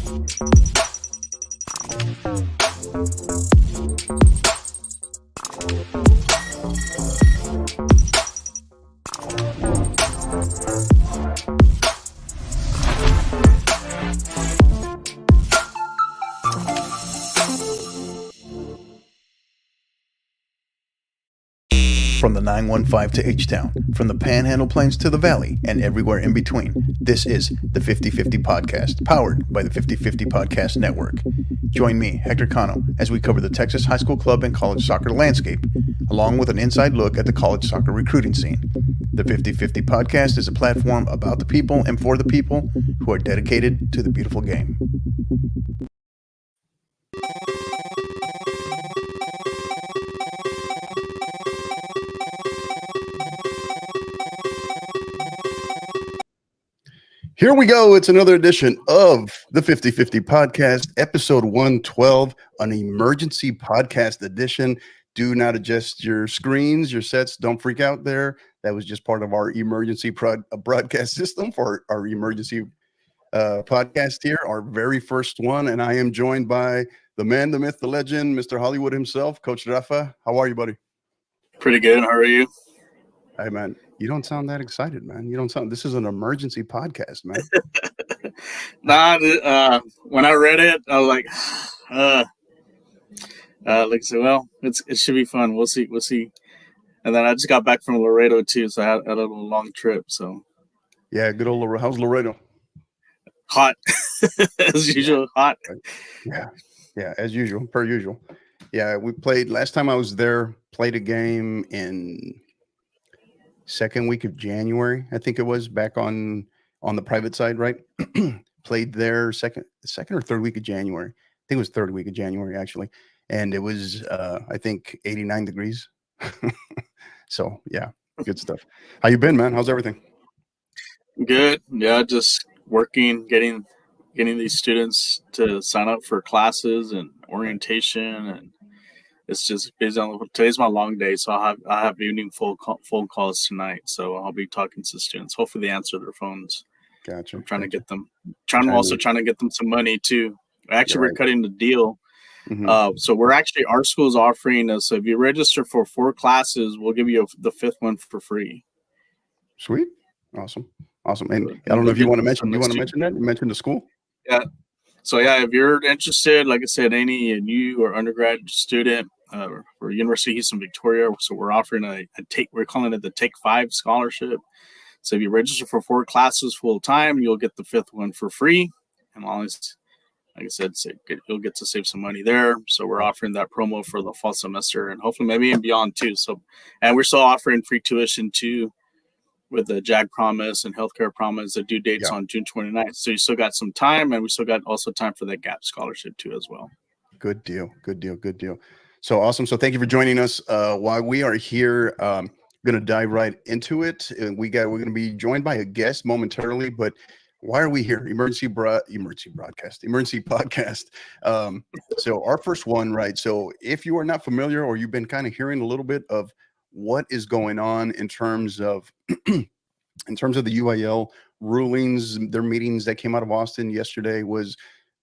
From the 915 to H-Town, from the Panhandle Plains to the Valley, and everywhere in between, this is the 50/50 Podcast, powered by the 50/50 Podcast Network. Join me, Hector Cano, as we cover the Texas high school club and college soccer landscape, along with an inside look at the college soccer recruiting scene. The 50/50 Podcast is a platform about the people and for the people who are dedicated to the beautiful game. Here we go. It's another edition of the 50/50 Podcast, episode 112, an emergency podcast edition. Do not adjust your screens, your sets. Don't freak out there. That was just part of our emergency broadcast system for our emergency podcast here, our very first one. And I am joined by the man, the myth, the legend, Mr. Hollywood himself, Coach Rafa. How are you, buddy? Pretty good. How are you? Hey, man. You don't sound that excited, man. You don't sound. This is an emergency podcast, man. When I read it, I was like, well, it should be fun. We'll see. And then I just got back from Laredo too, so I had a little long trip. So yeah, good old Laredo. How's Laredo? Hot, as usual. Hot. Yeah, as usual, per usual. Yeah, we played last time I was there. Played a game in second week of January, I think it was, back on the private side, right? Played there second or third week of January. I think it was third week of January, actually. And it was, I think, 89 degrees. So, yeah, good stuff. How you been, man? How's everything? Good. Yeah, just working, getting these students to sign up for classes and orientation, and it's just busy. Today's my long day, so I have evening phone calls tonight. So I'll be talking to students. Hopefully, they answer their phones. Gotcha. I'm trying to get them. Trying to get them some money too. Actually, we're cutting the deal. Mm-hmm. So our school's offering us. So if you register for 4 classes, we'll give you the 5th one for free. Sweet, awesome. And I don't know if you want to mention. You want to mention that? You mentioned the school. Yeah. So yeah, if you're interested, like I said, any new or undergrad student. For University of Houston, Victoria, so we're offering we're calling it the Take 5 scholarship. So if you register for 4 classes full time, you'll get the 5th one for free. And always, like I said, you'll get to save some money there. So we're offering that promo for the fall semester and hopefully maybe and beyond too. So, and we're still offering free tuition too with the JAG Promise and Healthcare Promise. The due date's on June 29th. So you still got some time, and we still got also time for the GAP scholarship too as well. Good deal. So awesome. So thank you for joining us. While we are here, going to dive right into it. We're going to be joined by a guest momentarily, but why are we here? Emergency podcast. So our first one, right? So if you are not familiar or you've been kind of hearing a little bit of what is going on in terms of the UIL rulings, their meetings that came out of Austin yesterday was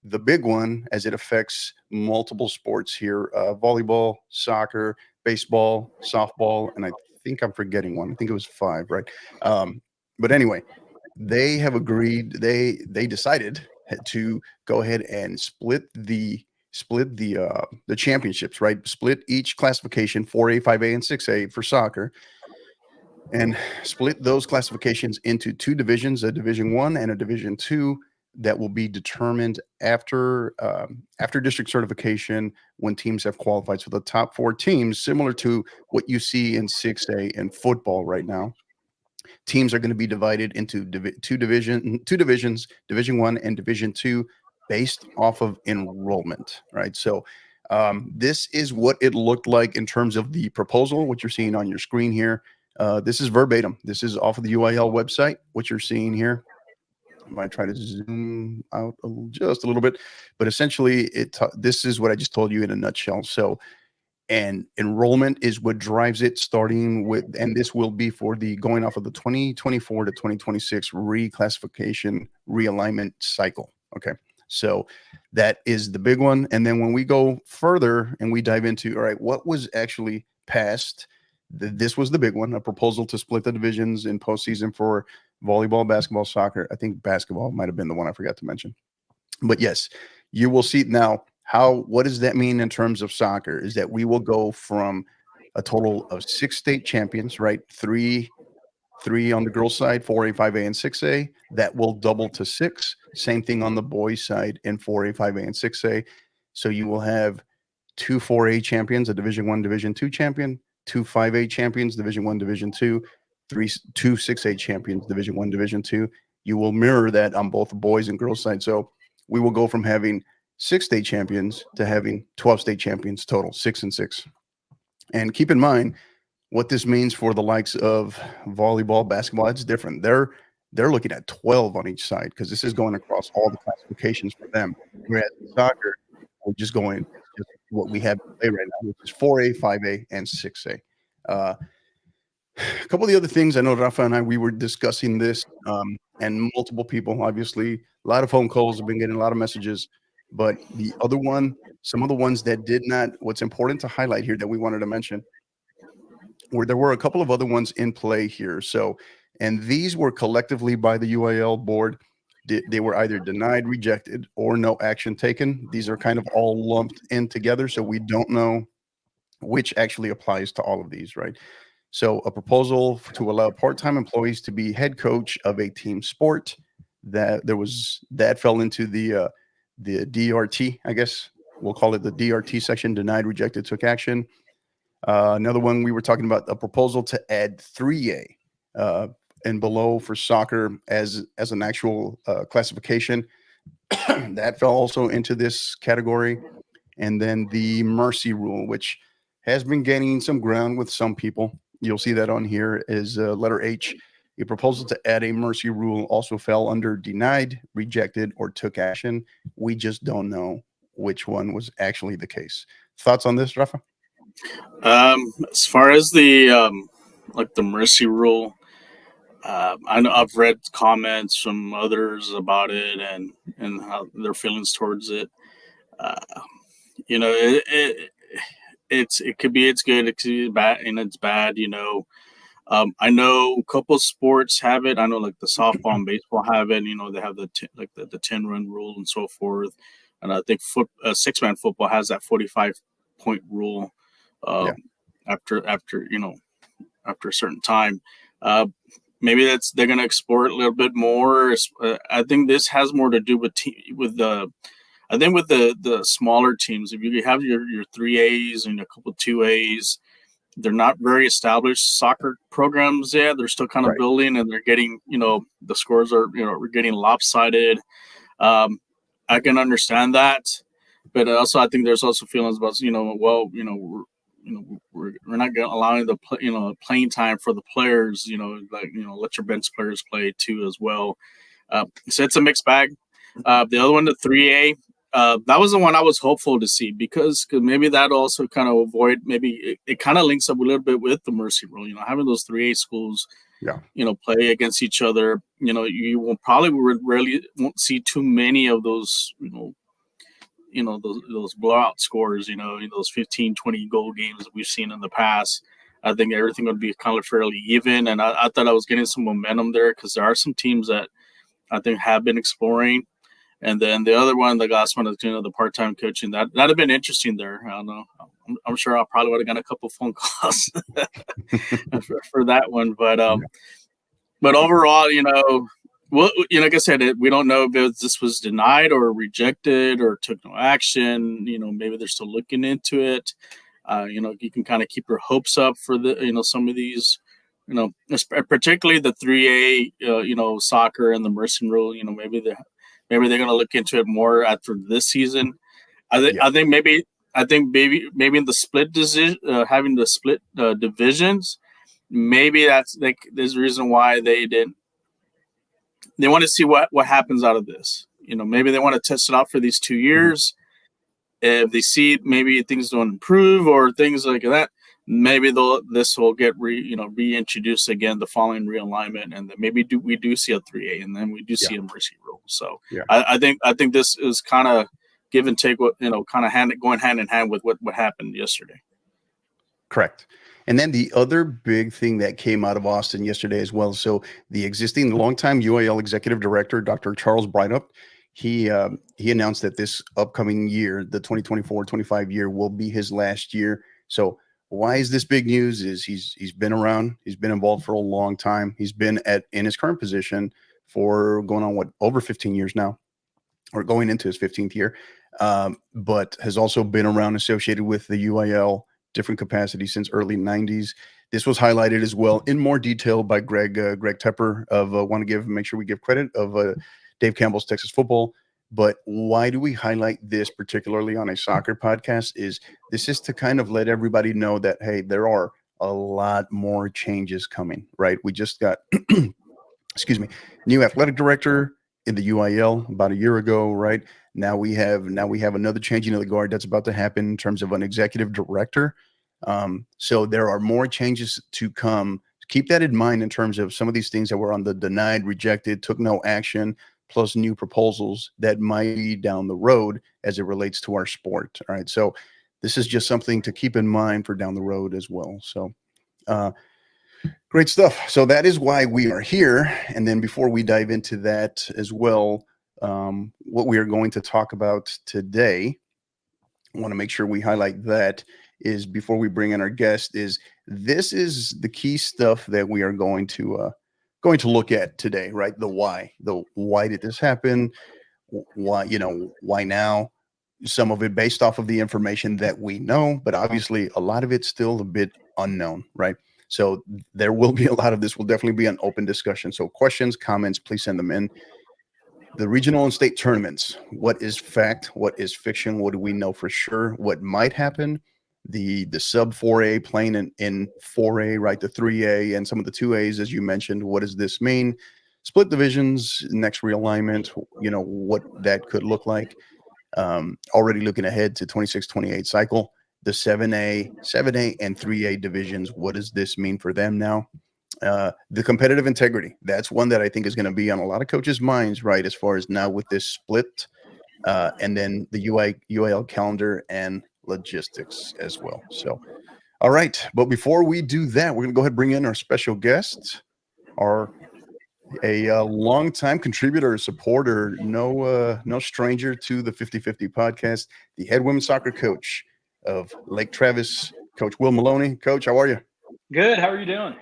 the big one as it affects multiple sports here, volleyball, soccer, baseball, softball, and I think I'm forgetting one. I think it was 5, right? But anyway, they have agreed. They decided to go ahead and split the championships, right? Split each classification, 4A, 5A, and 6A for soccer, and split those classifications into 2 divisions, a Division 1 and a Division 2. That will be determined after district certification when teams have qualified. So the top 4 teams, similar to what you see in 6A in football right now, teams are going to be divided into 2 divisions, Division 1 and Division 2, based off of enrollment, right? So this is what it looked like in terms of the proposal, what you're seeing on your screen here. This is verbatim. This is off of the UIL website, what you're seeing here. I might try to zoom out just a little bit, but essentially this is what I just told you in a nutshell. So, and enrollment is what drives it, starting with, and this will be for the going off of the 2024 to 2026 reclassification realignment cycle. Okay. So that is the big one. And then when we go further and we dive into, all right, what was actually passed? This was the big one, a proposal to split the divisions in postseason for volleyball, basketball, soccer. I think basketball might have been the one I forgot to mention. But yes, you will see now what does that mean in terms of soccer is that we will go from a total of 6 state champions, right? Three on the girls side, 4A, 5A, and 6A. That will double to 6. Same thing on the boys side in 4A, 5A, and 6A. So you will have 2 4A champions, a Division 1, Division 2 champion, 2 5A champions, Division 1, Division 2, 2 6A champions, Division 1, Division 2. You will mirror that on both the boys and girls side. So we will go from having 6 state champions to having 12 state champions total, 6 and 6. And keep in mind what this means for the likes of volleyball, basketball. It's different. They're looking at 12 on each side because this is going across all the classifications for them. Whereas in soccer, we're just going just what we have to play right now, which is 4A, 5A, and 6A. A couple of the other things I know Rafa and we were discussing this, and multiple people, obviously, a lot of phone calls, have been getting a lot of messages. But the other one, some of the ones that did not, what's important to highlight here that we wanted to mention, where there were a couple of other ones in play here. So, and these were collectively by the UIL board. They were either denied, rejected, or no action taken. These are kind of all lumped in together. So we don't know which actually applies to all of these, right? So a proposal to allow part-time employees to be head coach of a team sport that fell into the DRT, I guess we'll call it the DRT section, denied, rejected, took action. Another one we were talking about, a proposal to add 3A and below for soccer as an actual classification. That fell also into this category. And then the mercy rule, which has been gaining some ground with some people. You'll see that on here is letter H. A proposal to add a mercy rule also fell under denied, rejected, or took action. We just don't know which one was actually the case. Thoughts on this, Rafa? As far as the like the mercy rule, I know I've read comments from others about it and how their feelings towards it. You know, it could be it's good, it could be bad, and it's bad. You know, I know a couple sports have it. I know like the softball and baseball have it. You know, they have the 10-run rule and so forth. And I think 6-man football has that 45-point rule. After a certain time, maybe they're going to explore it a little bit more. I think this has more to do with the smaller teams. If you have your 3As and a couple 2As, they're not very established soccer programs yet. They're still kind of building, and they're getting, the scores are, we're getting lopsided. I can understand that, but also I think there's also feelings about, we're not allowing the playing time for the players. Let your bench players play too as well. So it's a mixed bag. The other one, the 3A, that was the one I was hopeful to see because maybe that also kind of avoid, maybe it kind of links up a little bit with the mercy rule, having those 3A schools, play against each other. You will probably won't see too many of those, those blowout scores, those 15, 20 goal games that we've seen in the past. I think everything would be kind of fairly even. And I thought I was getting some momentum there because there are some teams that I think have been exploring. And then the other one, the last one is, the part-time coaching. That'd have been interesting there. I don't know. I'm sure I probably would have got a couple phone calls for that one. But overall, like I said, we don't know if this was denied or rejected or took no action. Maybe they're still looking into it. You can kind of keep your hopes up for the, some of these, particularly the 3A, soccer and the mercy rule. Maybe they're going to look into it more after this season. I think maybe in the split decision, having the split divisions, maybe there's a reason why they didn't. They want to see what happens out of this. Maybe they want to test it out for these 2 years. If they see maybe things don't improve or things like that, maybe this will get reintroduced again, the following realignment, and then maybe we do see a 3A, and then we do see a mercy rule. So Yeah. I think this is kind of give and take, kind of going hand in hand with what happened yesterday. Correct. And then the other big thing that came out of Austin yesterday as well. So the longtime UIL executive director, Dr. Charles Brydup, he announced that this upcoming year, the 2024-25 year, will be his last year. So why is this big news? Is he's been around, he's been involved for a long time. He's been in his current position for going on over 15 years now, or going into his 15th year, but has also been around associated with the UIL different capacities since early 90s. This was highlighted as well in more detail by Greg Tepper of make sure we give credit of Dave Campbell's Texas Football. But why do we highlight this particularly on a soccer podcast? This is to kind of let everybody know that, hey, there are a lot more changes coming, right? We just got, excuse me, new athletic director in the UIL about a year ago, right? Now we have another changing of the guard that's about to happen in terms of an executive director. So there are more changes to come. Keep that in mind in terms of some of these things that were on the denied, rejected, took no action, plus new proposals that might be down the road as it relates to our sport. All right. So this is just something to keep in mind for down the road as well. So great stuff. So that is why we are here. And then before we dive into that as well, what we are going to talk about today, I want to make sure we highlight that is before we bring in our guest this is the key stuff that we are going to look at today, right? The why did this happen? Why now? Some of it based off of the information that we know, but obviously a lot of it's still a bit unknown, right? So there will be a lot of this will definitely be an open discussion. So questions, comments, please send them in. The regional and state tournaments. What is fact? What is fiction? What do we know for sure? What might happen? The sub 4A playing in 4A, right? The 3A and some of the 2As, as you mentioned. What does this mean? Split divisions, next realignment, what that could look like. Already looking ahead to 26-28 cycle. The 7A and 3A divisions, what does this mean for them now? The competitive integrity, that's one that I think is going to be on a lot of coaches' minds, right? As far as now with this split, and then the UIL calendar and logistics as well. So, all right. But before we do that, we're going to go ahead and bring in our special guest, a longtime contributor, supporter, no stranger to the 50-50 podcast, the head women's soccer coach of Lake Travis, Coach Will Maloney. Coach, how are you? Good. How are you doing?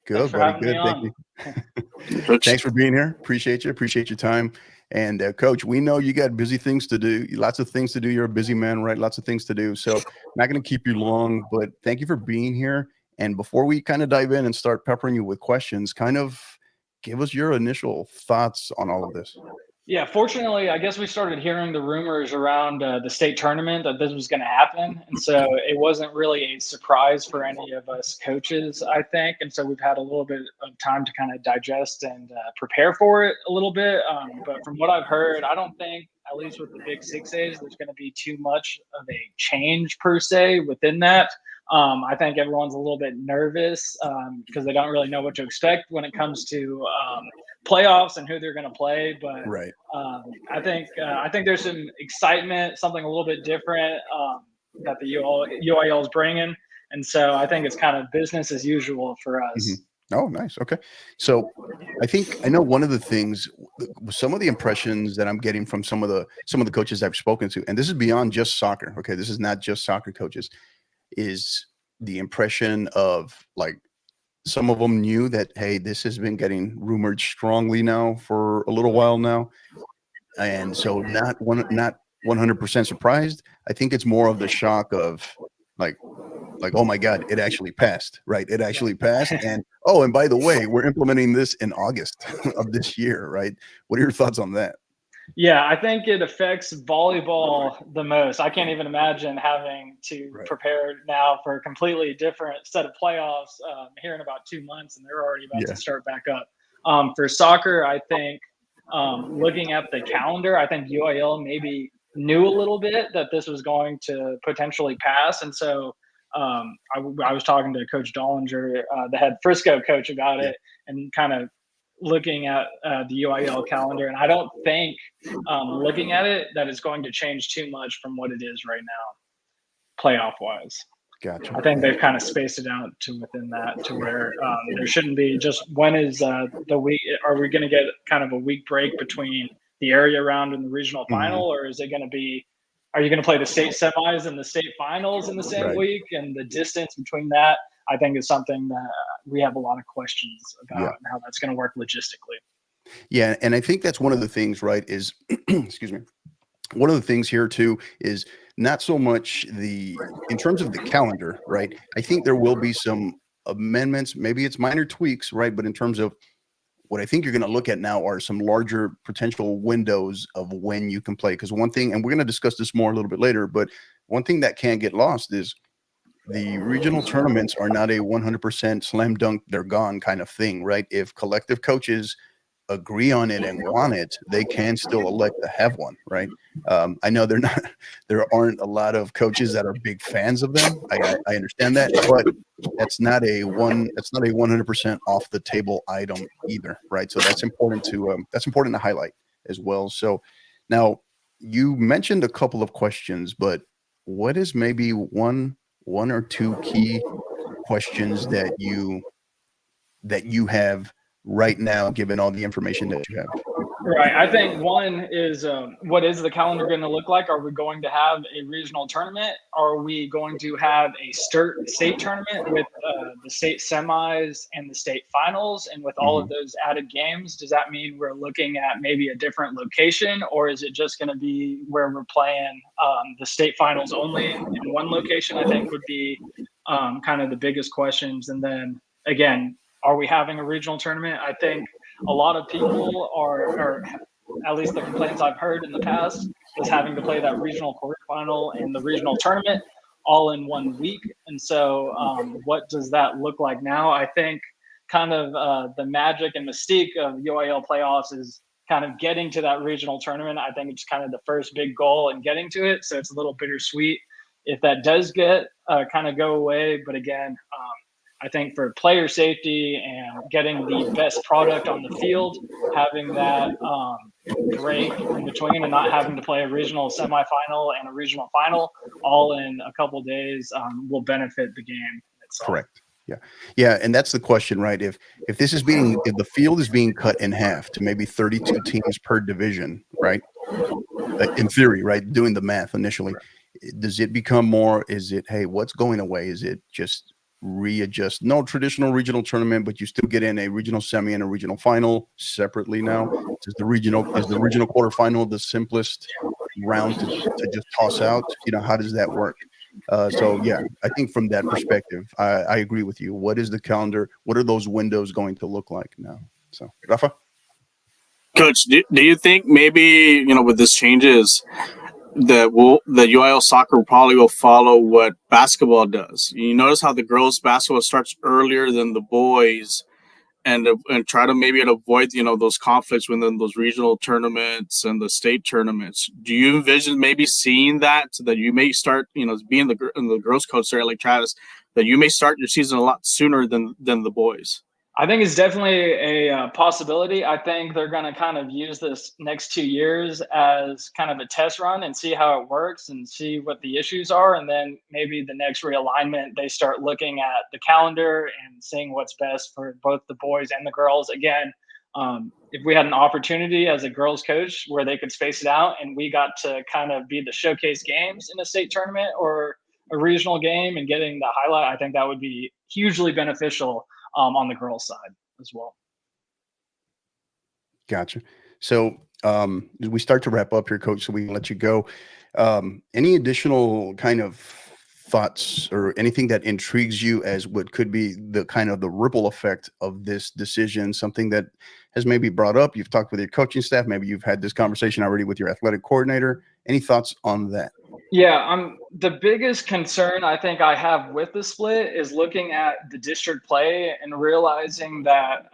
Good, buddy. Good. Thank you. Thanks for being here. Appreciate you. Appreciate your time. And Coach, we know you got busy things to do, lots of things to do. You're a busy man, right? Lots of things to do. So not going to keep you long, but thank you for being here. And before we kind of dive in and start peppering you with questions, kind of give us your initial thoughts on all of this. Yeah, fortunately, I guess we started hearing the rumors around the state tournament that this was going to happen. And so it wasn't really a surprise for any of us coaches, I think. And so we've had a little bit of time to kind of digest and prepare for it a little bit. But from what I've heard, I don't think, at least with the big 6As, there's going to be too much of a change per se within that. I think everyone's a little bit nervous because they don't really know what to expect when it comes to playoffs and who they're going to play. But right. I think there's some excitement, something a little bit different that the UIL is bringing. And so I think it's kind of business as usual for us. Mm-hmm. Oh, nice. Okay. So I know one of the things, some of the impressions that I'm getting from some of the coaches I've spoken to, and this is beyond just soccer. Okay. This is not just soccer coaches, is the impression of like some of them knew that, hey, this has been getting rumored strongly now for a little while now. And so not 100% surprised. I think it's more of the shock of like, oh my God, it actually passed, right? It actually passed. And and by the way, we're implementing this in August of this year, right? What are your thoughts on that? Yeah, I think it affects volleyball the most. I can't even imagine having to prepare now for a completely different set of playoffs here in about 2 months, and they're already about to start back up. For soccer, I think looking at the calendar, I think UIL maybe knew a little bit that this was going to potentially pass. And so I was talking to Coach Dollinger, the head Frisco coach, about it, and kind of looking at the UIL calendar. And I don't think looking at it that it's going to change too much from what it is right now, playoff wise. Gotcha. I think they've kind of spaced it out to within that, to where there shouldn't be just when is the week. Are we going to get kind of a week break between the area round and the regional final, or is it going to be? Are you going to play the state semis and the state finals in the same week? And the distance between that, I think, is something that we have a lot of questions about and how that's going to work logistically. Yeah, and I think that's one of the things, right? Is excuse me. One of the things here too is not so much in terms of the calendar, right? I think there will be some amendments, maybe it's minor tweaks, right? But in terms of what I think you're going to look at now are some larger potential windows of when you can play. Because one thing, and we're going to discuss this more a little bit later, but one thing that can't get lost is the regional tournaments are not a 100% slam dunk, they're gone kind of thing, right? If collective coaches agree on it and want it, they can still elect to have one, right? I know there aren't a lot of coaches that are big fans of them. I understand that, but that's not a 100% off the table item either, right? So that's important to highlight as well. So now you mentioned a couple of questions, but what is maybe one or two key questions that you have right now, given all the information that you have? Right. I think one is what is the calendar going to look like? Are we going to have a regional tournament? Are we going to have a state tournament with the state semis and the state finals? And with all of those added games, does that mean we're looking at maybe a different location, or is it just going to be where we're playing the state finals only in one location? I think would be kind of the biggest questions. And then again, are we having a regional tournament? I think a lot of people or at least the complaints I've heard in the past, is having to play that regional quarterfinal and the regional tournament all in 1 week. And so what does that look like now? I think kind of the magic and mystique of UIL playoffs is kind of getting to that regional tournament. I think it's kind of the first big goal in getting to it. So it's a little bittersweet if that does get kind of go away. But again, I think for player safety and getting the best product on the field, having that break in between and not having to play a regional semifinal and a regional final all in a couple of days will benefit the game itself. Correct. Yeah. And that's the question, right? If the field is being cut in half to maybe 32 teams per division, right? In theory, right? Doing the math initially, does it become more, is it, hey, what's going away? Is it just readjust, no traditional regional tournament, but you still get in a regional semi and a regional final separately now? Is the regional quarterfinal the simplest round to just toss out? How does that work? So yeah, I think from that perspective, I agree with you. What is the calendar? What are those windows going to look like now? So Rafa? Coach, do you think maybe, with this changes, the UIL soccer probably will follow what basketball does? You notice how the girls basketball starts earlier than the boys, and try to maybe avoid those conflicts within those regional tournaments and the state tournaments. Do you envision maybe seeing that, so that you may start being the girls coach there, like Travis, that you may start your season a lot sooner than the boys? I think it's definitely a possibility. I think they're going to kind of use this next 2 years as kind of a test run and see how it works and see what the issues are. And then maybe the next realignment, they start looking at the calendar and seeing what's best for both the boys and the girls. Again, if we had an opportunity as a girls coach where they could space it out and we got to kind of be the showcase games in a state tournament or a regional game and getting the highlight, I think that would be hugely beneficial on the girls' side as well. Gotcha. So as we start to wrap up here, Coach, so we can let you go. Any additional kind of thoughts or anything that intrigues you as what could be the kind of the ripple effect of this decision, something that has maybe brought up? You've talked with your coaching staff, maybe you've had this conversation already with your athletic coordinator. Any thoughts on that? Yeah, the biggest concern I think I have with the split is looking at the district play and realizing that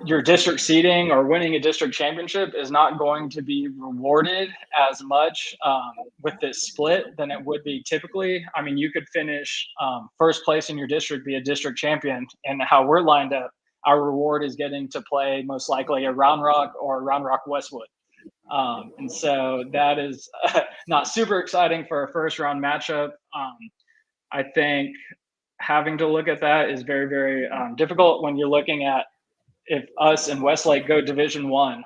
your district seeding or winning a district championship is not going to be rewarded as much with this split than it would be typically. I mean, you could finish first place in your district, be a district champion, and how we're lined up, our reward is getting to play most likely a Round Rock or Round Rock Westwood. And so that is not super exciting for a first round matchup. I think having to look at that is very, very difficult when you're looking at if us and Westlake go Division One,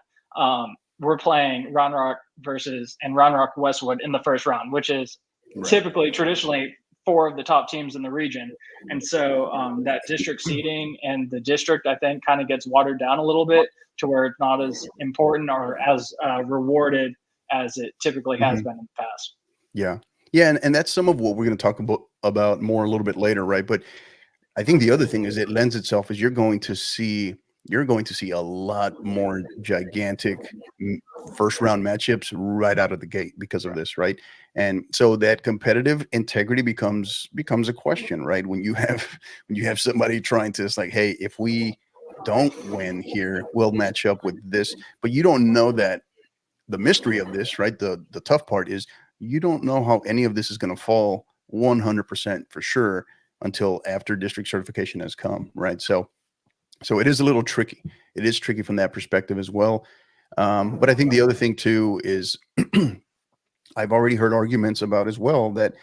we're playing Round Rock and Round Rock Westwood in the first round, which is typically traditionally 4 of the top teams in the region. And so that district seeding and the district, I think, kind of gets watered down a little bit to where it's not as important or as rewarded as it typically has been in the past. Yeah. Yeah. And that's some of what we're going to talk about more a little bit later. Right. But I think the other thing is it lends itself is you're going to see a lot more gigantic first round matchups right out of the gate because of this, right? And so that competitive integrity becomes a question, right? When you have somebody trying to, it's like, hey, if we don't win here, we'll match up with this, but you don't know that the mystery of this, right? The tough part is you don't know how any of this is going to fall 100% for sure until after district certification has come, right? So it is a little tricky. It is tricky from that perspective as well. But I think the other thing too is I've already heard arguments about as well that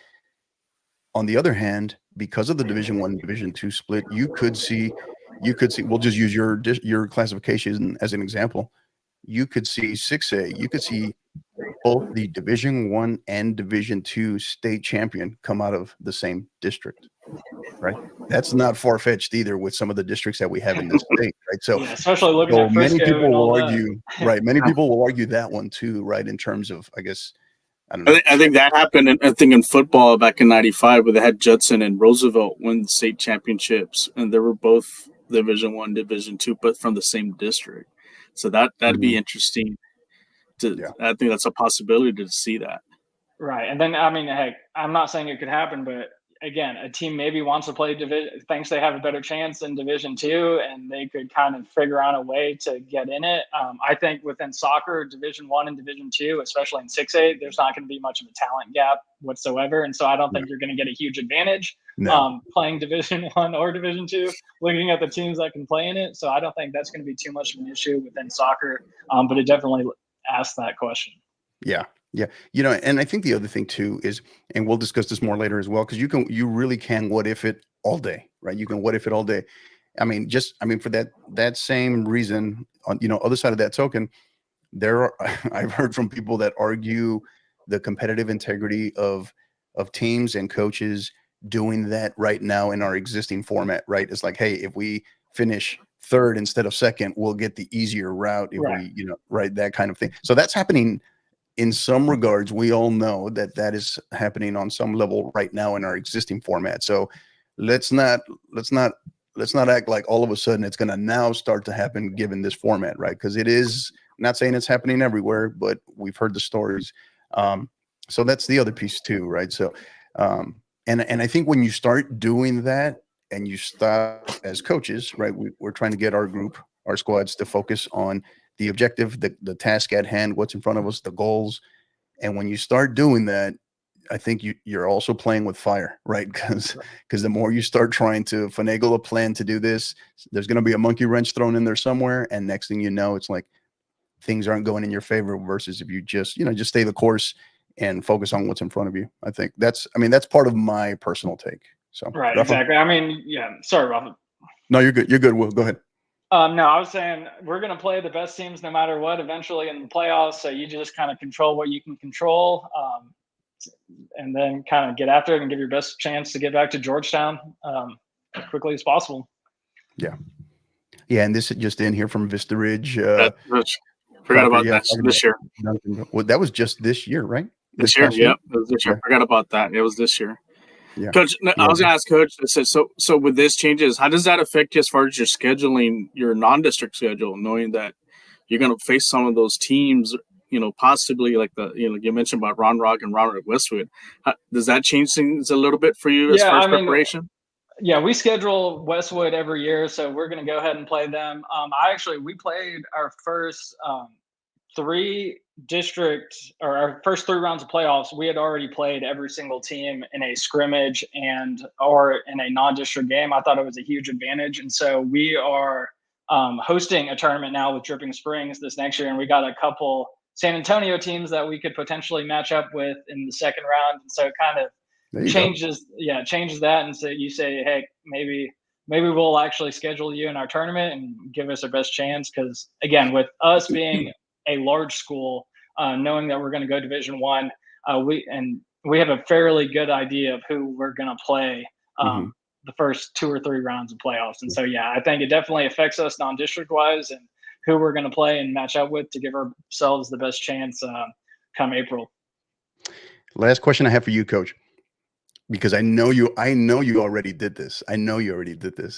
on the other hand, because of the Division I, Division II split, you could see, we'll just use your classification as an example. You could see 6A, you could see both the Division I and Division II state champion come out of the same district. Right, that's not far-fetched either with some of the districts that we have in this state, right? So, yeah, especially looking at many Frisco people and all will that. argue, right? Many people will argue that one too, right? In terms of, I guess, I don't know. I think that happened. I think in football back in '95, where they had Judson and Roosevelt win the state championships, and they were both Division I, Division II, but from the same district. So that'd be interesting. I think that's a possibility to see that. Right, and then I mean, heck, I'm not saying it could happen, but again, a team maybe wants to play division, thinks they have a better chance in Division II, and they could kind of figure out a way to get in it. I think within soccer, Division I and Division II, especially in 6A, there's not going to be much of a talent gap whatsoever, and so I don't think you're going to get a huge advantage playing Division I or Division II, looking at the teams that can play in it. So I don't think that's going to be too much of an issue within soccer, but it definitely asks that question. Yeah. Yeah. And I think the other thing too is, and we'll discuss this more later as well, because you really can what if it all day, right? You can what if it all day. I mean, for that same reason on, other side of that token, I've heard from people that argue the competitive integrity of teams and coaches doing that right now in our existing format, right? It's like, hey, if we finish third instead of second, we'll get the easier route if we, right, that kind of thing. So that's happening in some regards. We all know that is happening on some level right now in our existing format. So let's not act like all of a sudden it's going to now start to happen given this format, right? Because it is, I'm not saying it's happening everywhere, but we've heard the stories. So that's the other piece too, right? So, and I think when you start doing that and you stop as coaches, right, we're trying to get our squads to focus on the objective, the task at hand, what's in front of us, the goals. And when you start doing that, I think you're also playing with fire, right? Because the more you start trying to finagle a plan to do this, there's going to be a monkey wrench thrown in there somewhere. And next thing you know, it's like things aren't going in your favor versus if you just stay the course and focus on what's in front of you. I think that's part of my personal take. So, right. Rafa? Exactly. I mean, yeah, sorry, Rafa. No, you're good. You're good. Will, go ahead. No, I was saying we're going to play the best teams no matter what eventually in the playoffs. So you just kind of control what you can control, and then kind of get after it and give your best chance to get back to Georgetown as quickly as possible. Yeah. Yeah. And this is just in here from Vista Ridge. Forgot about that this year. Well, that was just this year, right? This year? Yep. It was this year. Forgot about that. It was this year. Yeah. Coach, I was going to ask Coach, so with this changes, how does that affect you as far as your scheduling, your non-district schedule, knowing that you're going to face some of those teams, possibly like you mentioned about Round Rock and Round Rock Westwood. Does that change things a little bit for you as far as preparation? Yeah, we schedule Westwood every year, so we're going to go ahead and play them. We played our first three our first 3 rounds of playoffs. We had already played every single team in a scrimmage or in a non-district game. I thought it was a huge advantage, and so we are hosting a tournament now with Dripping Springs this next year, and we got a couple San Antonio teams that we could potentially match up with in the second round, and so it kind of changes that, and so you say, hey, maybe we'll actually schedule you in our tournament and give us our best chance, because again, with us being a large school, knowing that we're going to go Division One, we have a fairly good idea of who we're going to play the first 2 or 3 rounds of playoffs, and so I think it definitely affects us non-district wise and who we're going to play and match up with to give ourselves the best chance come April. Last question I have for you, Coach, because I know you already did this.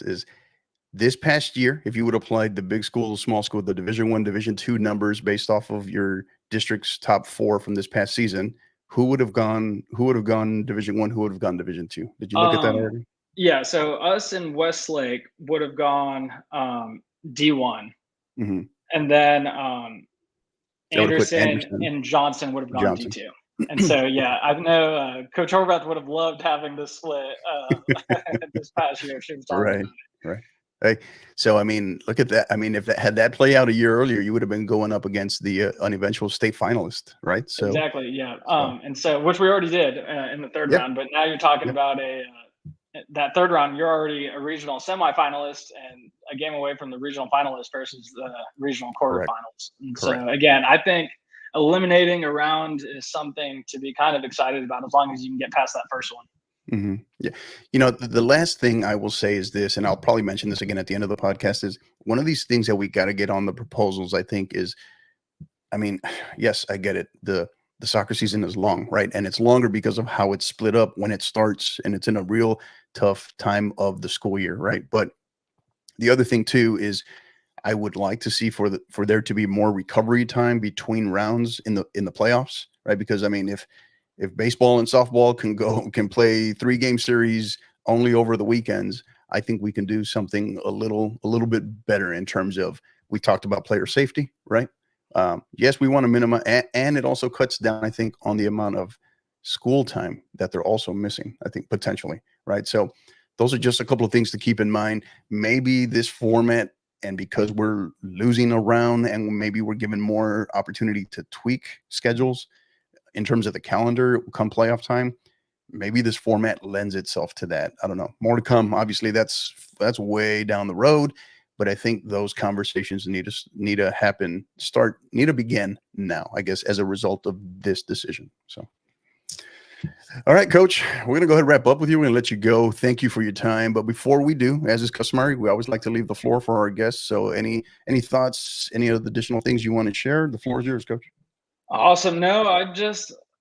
Is this past year, if you would have applied the big school, the small school, the Division I, Division II numbers based off of your district's top 4 from this past season, who would have gone Division I, who would have gone Division II? Did you look at that already? Yeah, so us in Westlake would have gone D1. And then Anderson and Johnson would have gone D2. And so, I know Coach Horvath would have loved having this split this past year. She was talking about it. Right. Hey, so I mean, look at that. I mean, if had that play out a year earlier, you would have been going up against the uneventual state finalist, right? So exactly, yeah. And so, which we already did in the third round, but now you're talking about that third round. You're already a regional semifinalist and a game away from the regional finalist versus the regional quarterfinals. And so, again, I think eliminating a round is something to be kind of excited about, as long as you can get past that first one. Yeah. You know, the last thing I will say is this, and I'll probably mention this again at the end of the podcast, is one of these things that we got to get on the proposals, I think, is, I mean, yes, I get it. The soccer season is long, right? And it's longer because of how it's split up when it starts, and it's in a real tough time of the school year, right? But the other thing too is I would like to see for there to be more recovery time between rounds in the playoffs, right? Because I mean, if baseball and softball can play 3-game series only over the weekends, I think we can do something a little bit better in terms of, we talked about player safety, right? Yes, we want to minimize, and it also cuts down, I think, on the amount of school time that they're also missing, I think, potentially, right? So those are just a couple of things to keep in mind. Maybe this format, and because we're losing a round and maybe we're given more opportunity to tweak schedules in terms of the calendar come playoff time, maybe this format lends itself to that. I don't know. More to come. Obviously, that's way down the road, but I think those conversations need to begin now, I guess, as a result of this decision. So, all right, Coach, we're going to go ahead and wrap up with you. We're going to let you go. Thank you for your time. But before we do, as is customary, we always like to leave the floor for our guests. So any thoughts, any of the additional things you want to share? The floor is yours, Coach. Awesome. No,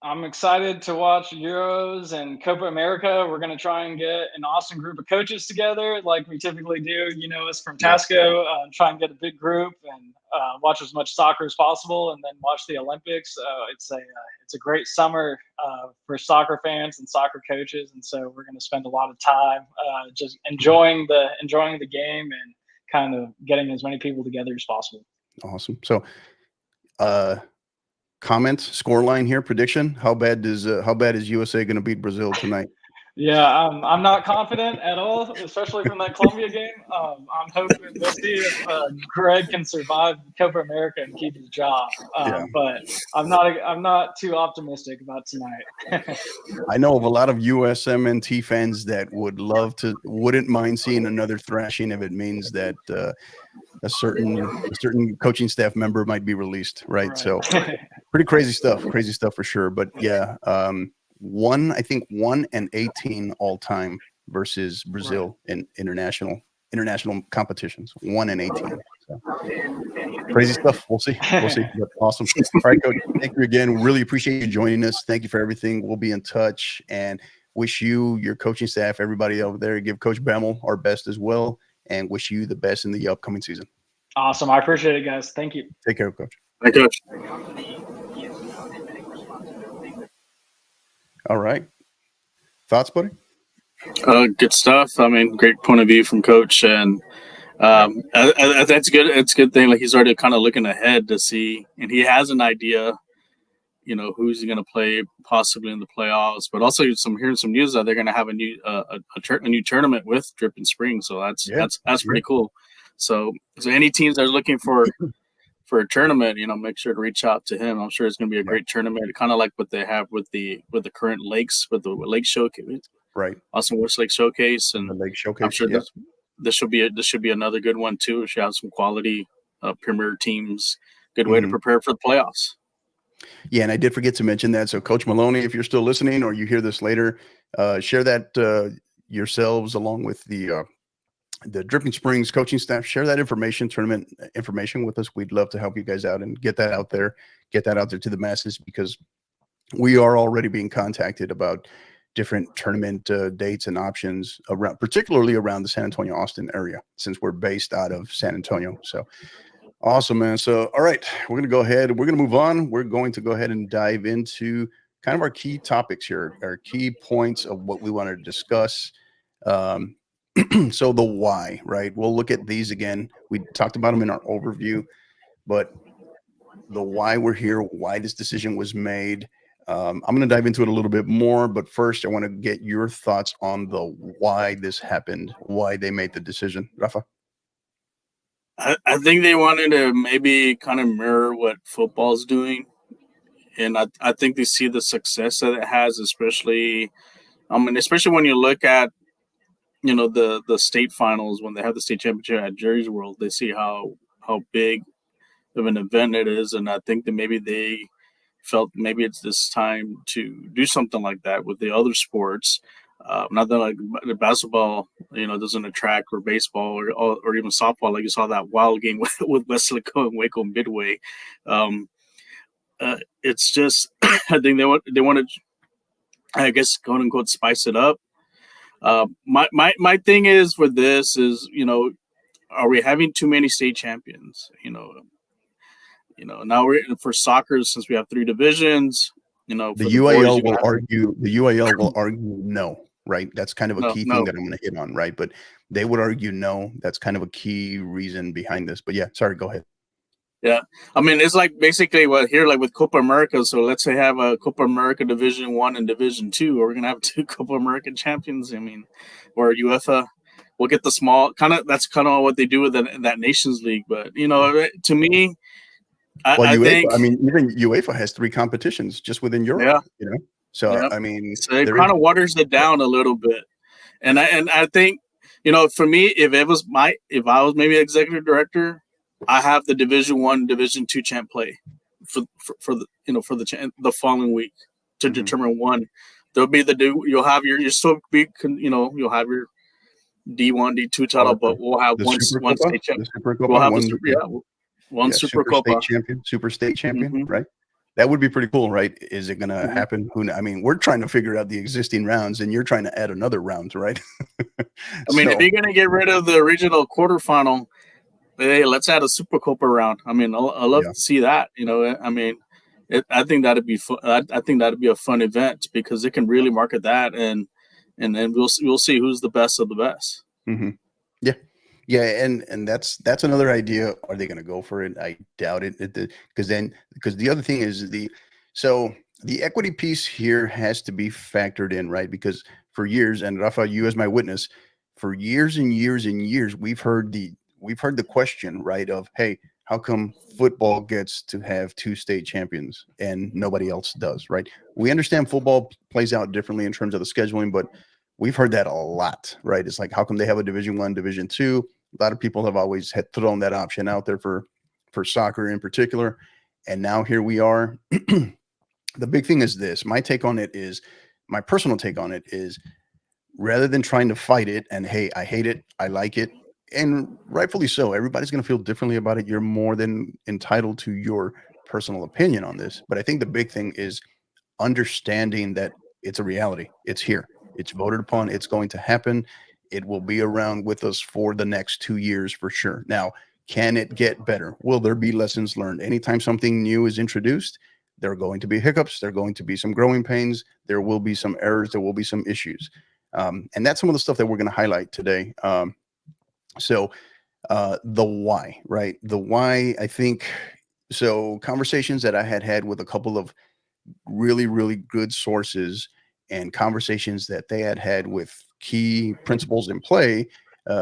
I'm excited to watch Euros and Copa America. We're going to try and get an awesome group of coaches together like we typically do. You know us from Tasco, try and get a big group and watch as much soccer as possible, and then watch the Olympics. It's a great summer for soccer fans and soccer coaches, and so we're going to spend a lot of time just enjoying the game and kind of getting as many people together as possible. Awesome. So, comment, scoreline here, prediction. How bad is USA going to beat Brazil tonight? Yeah, I'm not confident at all, especially from that Colombia game. I'm hoping we'll see if Greg can survive Copa America and keep his job. But I'm not too optimistic about tonight. I know of a lot of USMNT fans that wouldn't mind seeing another thrashing if it means that a certain coaching staff member might be released, right? So pretty crazy stuff for sure. But yeah, 1-18 all time versus Brazil in international competitions. 1-18. So, crazy stuff. We'll see. But awesome. All right, Coach. Thank you again. Really appreciate you joining us. Thank you for everything. We'll be in touch and wish you, your coaching staff, everybody over there, give Coach Bammel our best as well, and wish you the best in the upcoming season. Awesome. I appreciate it, guys. Thank you. Take care, Coach. Thank you, Coach. All right. Thoughts, buddy? Good stuff. I mean, great point of view from Coach, and that's good. It's a good thing. Like he's already kind of looking ahead to see, and he has an idea. Who's he going to play possibly in the playoffs, but also hearing some news that they're going to have a new tournament with Dripping Springs. So that's pretty cool. So any teams that are looking for a tournament, make sure to reach out to him. I'm sure it's going to be a great tournament, kind of like what they have with the current lakes, with the Lake Showcase, right? Austin West Lake Showcase, and the Lake Showcase. I'm sure this should be another good one too. We should have some quality premier teams. Good way to prepare for the playoffs. Yeah, and I did forget to mention that. So, Coach Maloney, if you're still listening or you hear this later, share that yourselves along with the Dripping Springs coaching staff. Share that tournament information with us. We'd love to help you guys out and get that out there to the masses, because we are already being contacted about different tournament dates and options particularly around the San Antonio, Austin area, since we're based out of San Antonio. So awesome, man. So, all right, we're going to go ahead. We're going to move on. We're going to go ahead and dive into kind of our key topics here, our key points of what we want to discuss. So the why, right? We'll look at these again. We talked about them in our overview, but the why we're here, why this decision was made. I'm going to dive into it a little bit more, but first I want to get your thoughts on the why this happened, why they made the decision. Rafa? I think they wanted to maybe kind of mirror what football's doing. And I think they see the success that it has, especially when you look at, the state finals, when they have the state championship at Jerry's World, they see how big of an event it is. And I think that maybe they felt maybe it's this time to do something like that with the other sports. Not that like basketball, doesn't attract, or baseball, or even softball. Like you saw that wild game with Weslaco and Waco Midway. It's just I think they want to, I guess, quote unquote, spice it up. My thing is for this is, are we having too many state champions? Now we're for soccer, since we have 3 divisions. The UIL will argue no, right? That's kind of a key thing that I'm going to hit on, right? But they would argue no. That's kind of a key reason behind this. But yeah, sorry, go ahead. Yeah, I mean, it's like basically here, like with Copa America. So let's say have a Copa America Division 1 and Division 2, or we're gonna have 2 Copa American champions. I mean, or UEFA, we'll get the small that's kind of what they do with that Nations League. But to me, I think, even UEFA has 3 competitions just within Europe. Yeah. So yeah. I mean, so it kind of waters it down a little bit, and I think, for me, if I was maybe executive director, I have the Division 1, Division 2 champ play for the following week to determine one. There'll be you'll have your still be you'll have your D1, D2 title, but we'll have one state champ. We'll have one Super Copa Super state champion, right? That would be pretty cool, right? Is it going to happen? We're trying to figure out the existing rounds, and you're trying to add another round, right? If you're going to get rid of the original quarterfinal, hey, let's add a Super Copa round. I love to see that. I think that'd be fun. I think that'd be a fun event, because it can really market that, and then we'll see who's the best of the best. Mm-hmm. Yeah, and that's another idea. Are they going to go for it? I doubt it. Because the other thing is the equity piece here has to be factored in, right? Because for years, and Rafa, you as my witness, for years and years and years, we've heard the question, right, of, hey, how come football gets to have 2 state champions and nobody else does, right? We understand football plays out differently in terms of the scheduling, but we've heard that a lot, right? It's like, how come they have a Division 1, Division 2? A lot of people have always had thrown that option out there for soccer in particular. And now here we are. The big thing is this. My personal take on it is, rather than trying to fight it and, hey, I hate it, I like it, and rightfully so, everybody's going to feel differently about it. You're more than entitled to your personal opinion on this. But I think the big thing is understanding that it's a reality. It's here. It's voted upon. It's going to happen. It will be around with us for the next 2 years for sure. Now, can it get better? Will there be lessons learned? Anytime something new is introduced, there are going to be hiccups. There are going to be some growing pains. There will be some errors. There will be some issues. And that's some of the stuff that we're going to highlight today. So the why, right? The why, I think, so conversations that I had with a couple of really, really good sources and conversations that they had with key principals in play,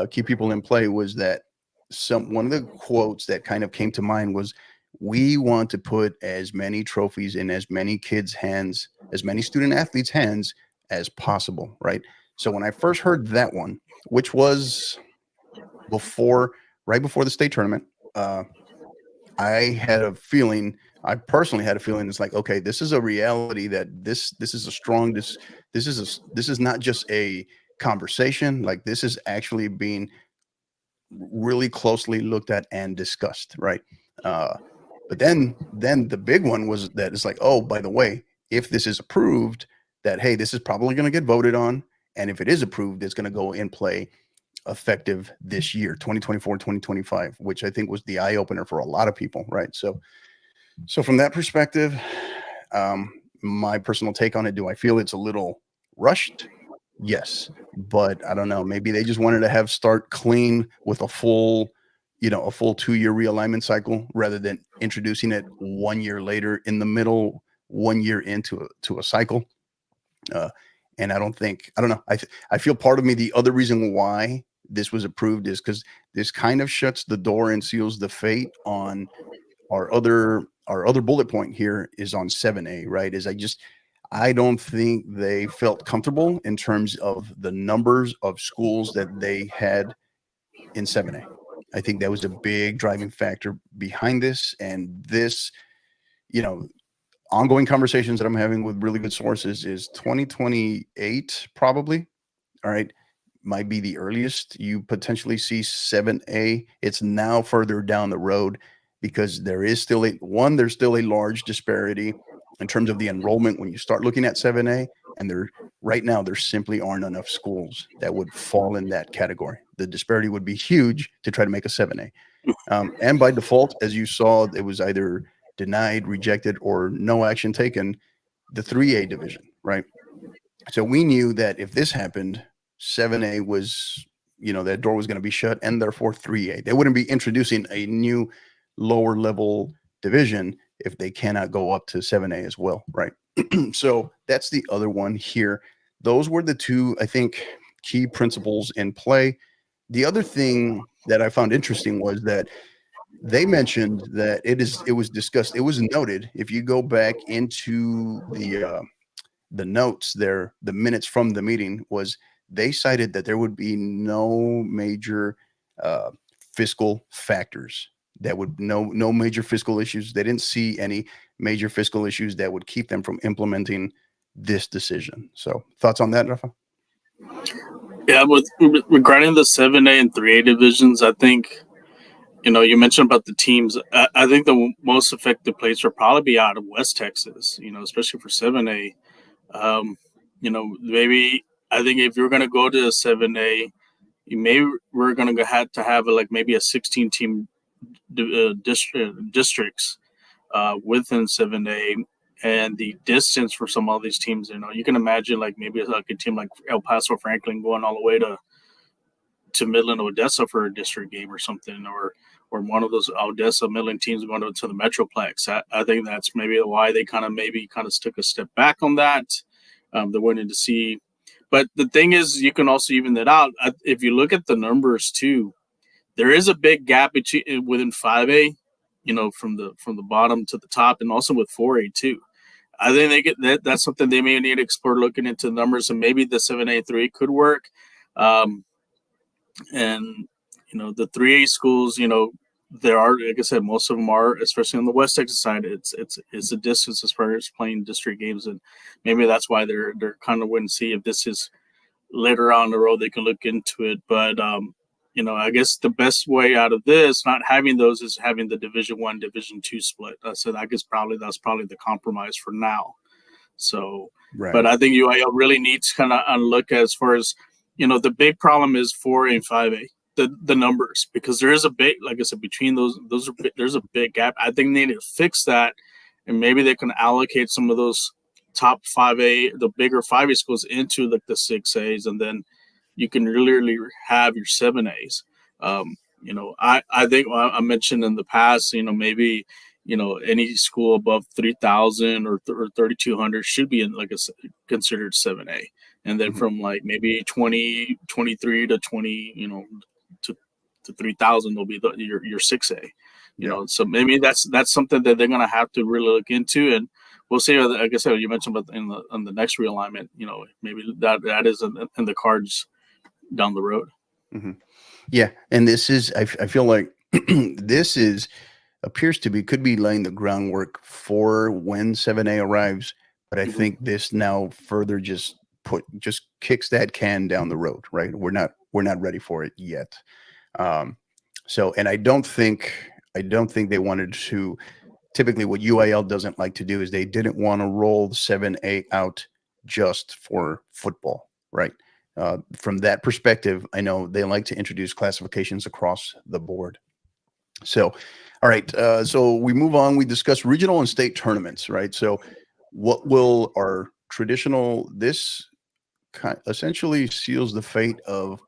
key people in play, was that one of the quotes that kind of came to mind was, we want to put as many trophies in as many kids' hands, as many student athletes' hands as possible, right? So when I first heard that one, which was right before the state tournament, I personally had a feeling, it's like, okay, this is a reality, that this is not just a conversation, like this is actually being really closely looked at and discussed, right? But then the big one was that it's like, oh, by the way, if this is approved, that, hey, this is probably going to get voted on, and if it is approved, it's going to go in play effective this year, 2024, 2025, which I think was the eye opener for a lot of people, right? So from that perspective, my personal take on it, do I feel it's a little rushed? Yes, but I don't know. Maybe they just wanted to start clean with a full 2-year realignment cycle, rather than introducing it 1 year later in the middle, 1 year into a cycle. And I don't know. I feel part of me, the other reason why this was approved is because this kind of shuts the door and seals the fate on our other bullet point here, is on 7A, right? I don't think they felt comfortable in terms of the numbers of schools that they had in 7A. I think that was a big driving factor behind this, and this, ongoing conversations that I'm having with really good sources is 2028 probably. All right. Might be the earliest you potentially see 7A. It's now further down the road, because there's still a large disparity in terms of the enrollment when you start looking at 7A, and right now there simply aren't enough schools that would fall in that category. The disparity would be huge to try to make a 7A. And by default, as you saw, it was either denied, rejected, or no action taken, the 3A division, right? So we knew that if this happened, 7A was, that door was going to be shut, and therefore 3A. They wouldn't be introducing a new lower level division if they cannot go up to 7A as well, right? So that's the other one here. Those were the two, I think, key principles in play. The other thing that I found interesting was that they mentioned that it was discussed, it was noted, if you go back into the notes there, the minutes from the meeting, was they cited that there would be no major fiscal factors, no major fiscal issues. They didn't see any major fiscal issues that would keep them from implementing this decision. So thoughts on that, Rafa? Yeah, regarding the 7A and 3A divisions, I think, you mentioned about the teams. I think the most effective place would probably be out of West Texas, especially for 7A. Maybe I think if you're going to go to a 7A, we're going to have to have maybe a 16 team districts within 7A, and the distance for some of these teams, you can imagine maybe a team like El Paso Franklin going all the way to Midland, Odessa for a district game or something, or one of those Odessa Midland teams going to the Metroplex. I think that's maybe why they kind of took a step back on that. They're wanting to see, but the thing is, you can also even that out. If you look at the numbers too, there is a big gap within 5A, from the bottom to the top, and also with 4A too. I think that's something they may need to explore, looking into numbers, and maybe the 7A 3 could work. And the 3A schools, there are, like I said, most of them are, especially on the West Texas side, it's a distance as far as playing district games, and maybe that's why they're kind of waiting to see if this is later on the road they can look into it. But I guess the best way out of this, not having those, is having the Division 1, Division 2 split. So I guess that's probably the compromise for now. So, right. But I think UIL really needs to kind of look as far as, the big problem is 4A and 5A, the numbers, because there is a big, like I said, between there's a big gap. I think they need to fix that, and maybe they can allocate some of those top 5A, the bigger 5A schools into like the 6As, and then you can really have your 7As. I think I mentioned in the past, maybe, any school above 3,000 or 3,200 should be in considered 7A. And then from like maybe 23 to 20, to 3,000 will be your 6A. So maybe that's something that they're going to have to really look into, and we'll see. Like I said, you mentioned about on the next realignment, maybe that is in the cards down the road. Mm-hmm. Yeah, and this is I feel like this could be laying the groundwork for when 7A arrives, but I think this now further just kicks that can down the road, right? We're not ready for it yet. And I don't think they wanted to. Typically, what UIL doesn't like to do is they didn't want to roll the 7A out just for football, right? From that perspective, I know they like to introduce classifications across the board. So, all right. So we move on. We discuss regional and state tournaments, right? So what will our traditional, this essentially seals the fate of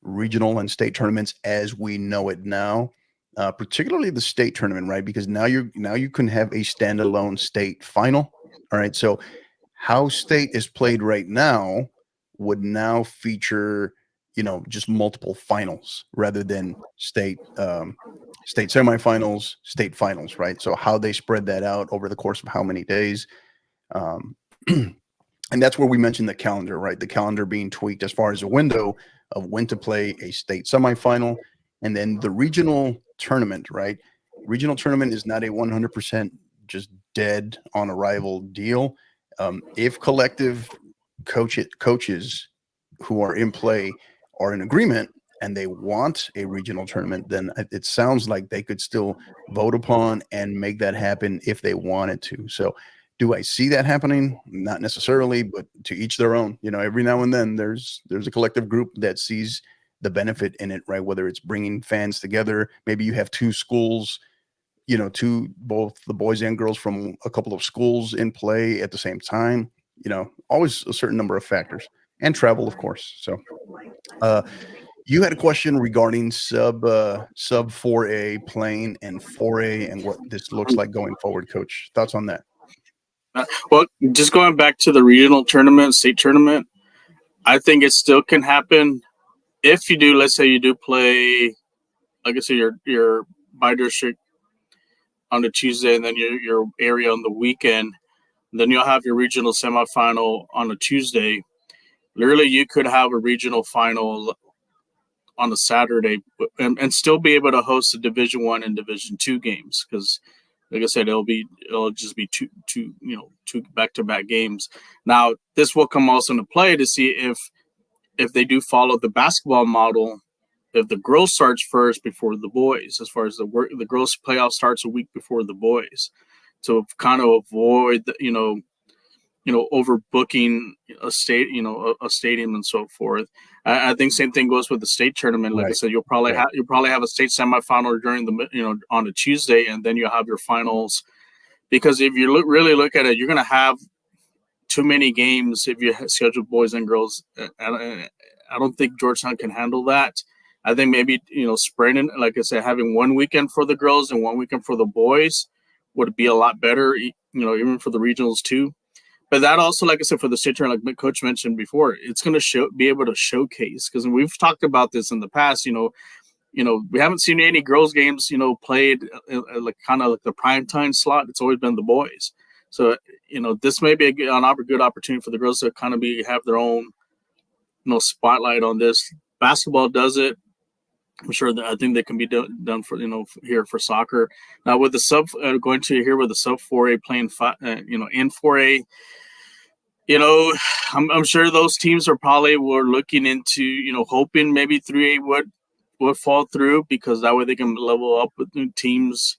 regional and state tournaments as we know it now, particularly the state tournament, right? Because now you can have a standalone state final. All right. So how state is played right now would now feature, just multiple finals rather than state semifinals, state finals, right? So how they spread that out over the course of how many days. And that's where we mentioned the calendar, right? The calendar being tweaked as far as a window of when to play a state semifinal, and then the regional tournament, right? Regional tournament is not a 100% just dead on arrival deal. If collective coaches who are in play are in agreement and they want a regional tournament, then it sounds like they could still vote upon and make that happen if they wanted to. So do I see that happening? Not necessarily, but to each their own. Every now and then there's a collective group that sees the benefit in it, right? Whether it's bringing fans together, maybe you have two schools, both the boys and girls from a couple of schools in play at the same time, always a certain number of factors, and travel, of course. So you had a question regarding sub 4A playing and 4A and what this looks like going forward, Coach. Thoughts on that? Well, just going back to the regional tournament, state tournament, I think it still can happen if you do. Let's say you do play, like I said, your by district on the Tuesday, and then your area on the weekend. Then you'll have your regional semifinal on a Tuesday. Literally, you could have a regional final on a Saturday and still be able to host a Division I and Division II games, because, like I said, it'll just be two back-to-back games. Now, this will come also into play to see if they do follow the basketball model, if the girls starts first before the boys, as far as the girls playoff starts a week before the boys, to kind of avoid overbooking a stadium and so forth. I think same thing goes with the state tournament. Like I said, you'll probably have a state semifinal during on a Tuesday, and then you'll have your finals. Because if you really look at it, you're going to have too many games if you schedule boys and girls. I don't think Georgetown can handle that. I think maybe spreading, like I said, having one weekend for the girls and one weekend for the boys would be a lot better. Even for the regionals too. But that also, like I said, for the state tournament, like Coach mentioned before, it's going to be able to showcase, because we've talked about this in the past. We haven't seen any girls games, played like kind of like the primetime slot. It's always been the boys. So, this may be a good opportunity for the girls to kind of have their own, spotlight on this. Basketball does it. I'm sure that I think they can be done for here for soccer. Now with the sub going to here with the sub 4A playing in 4A. I'm sure those teams were looking into, hoping maybe 3A would fall through, because that way they can level up with new teams.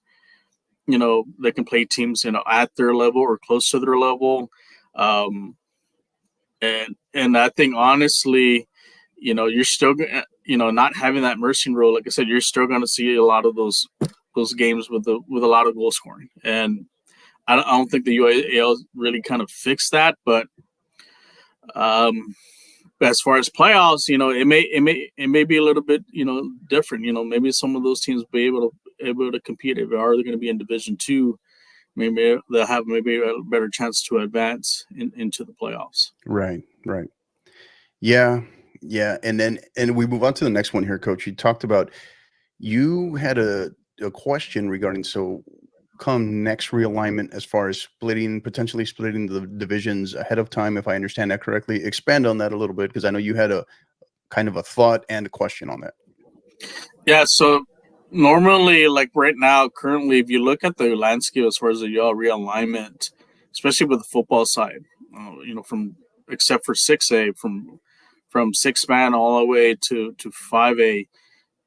They can play teams, at their level or close to their level. And I think honestly, you're still, not having that mercy rule. Like I said, you're still going to see a lot of those games with a lot of goal scoring. And I don't think the UIL really kind of fixed that, but as far as playoffs, it may be a little bit, different. Maybe some of those teams will be able to compete. If they are going to be in Division II, maybe they'll have maybe a better chance to advance into the playoffs. Right. Yeah. And we move on to the next one here, Coach. You talked about, you had a question regarding, so come next realignment, as far as potentially splitting the divisions ahead of time, if I understand that correctly. Expand on that a little bit, because I know you had a kind of a thought and a question on that. Yeah, so normally, like right now, currently, if you look at the landscape as far as the realignment, especially with the football side, from except for 6A, from 6-man all the way to 5A,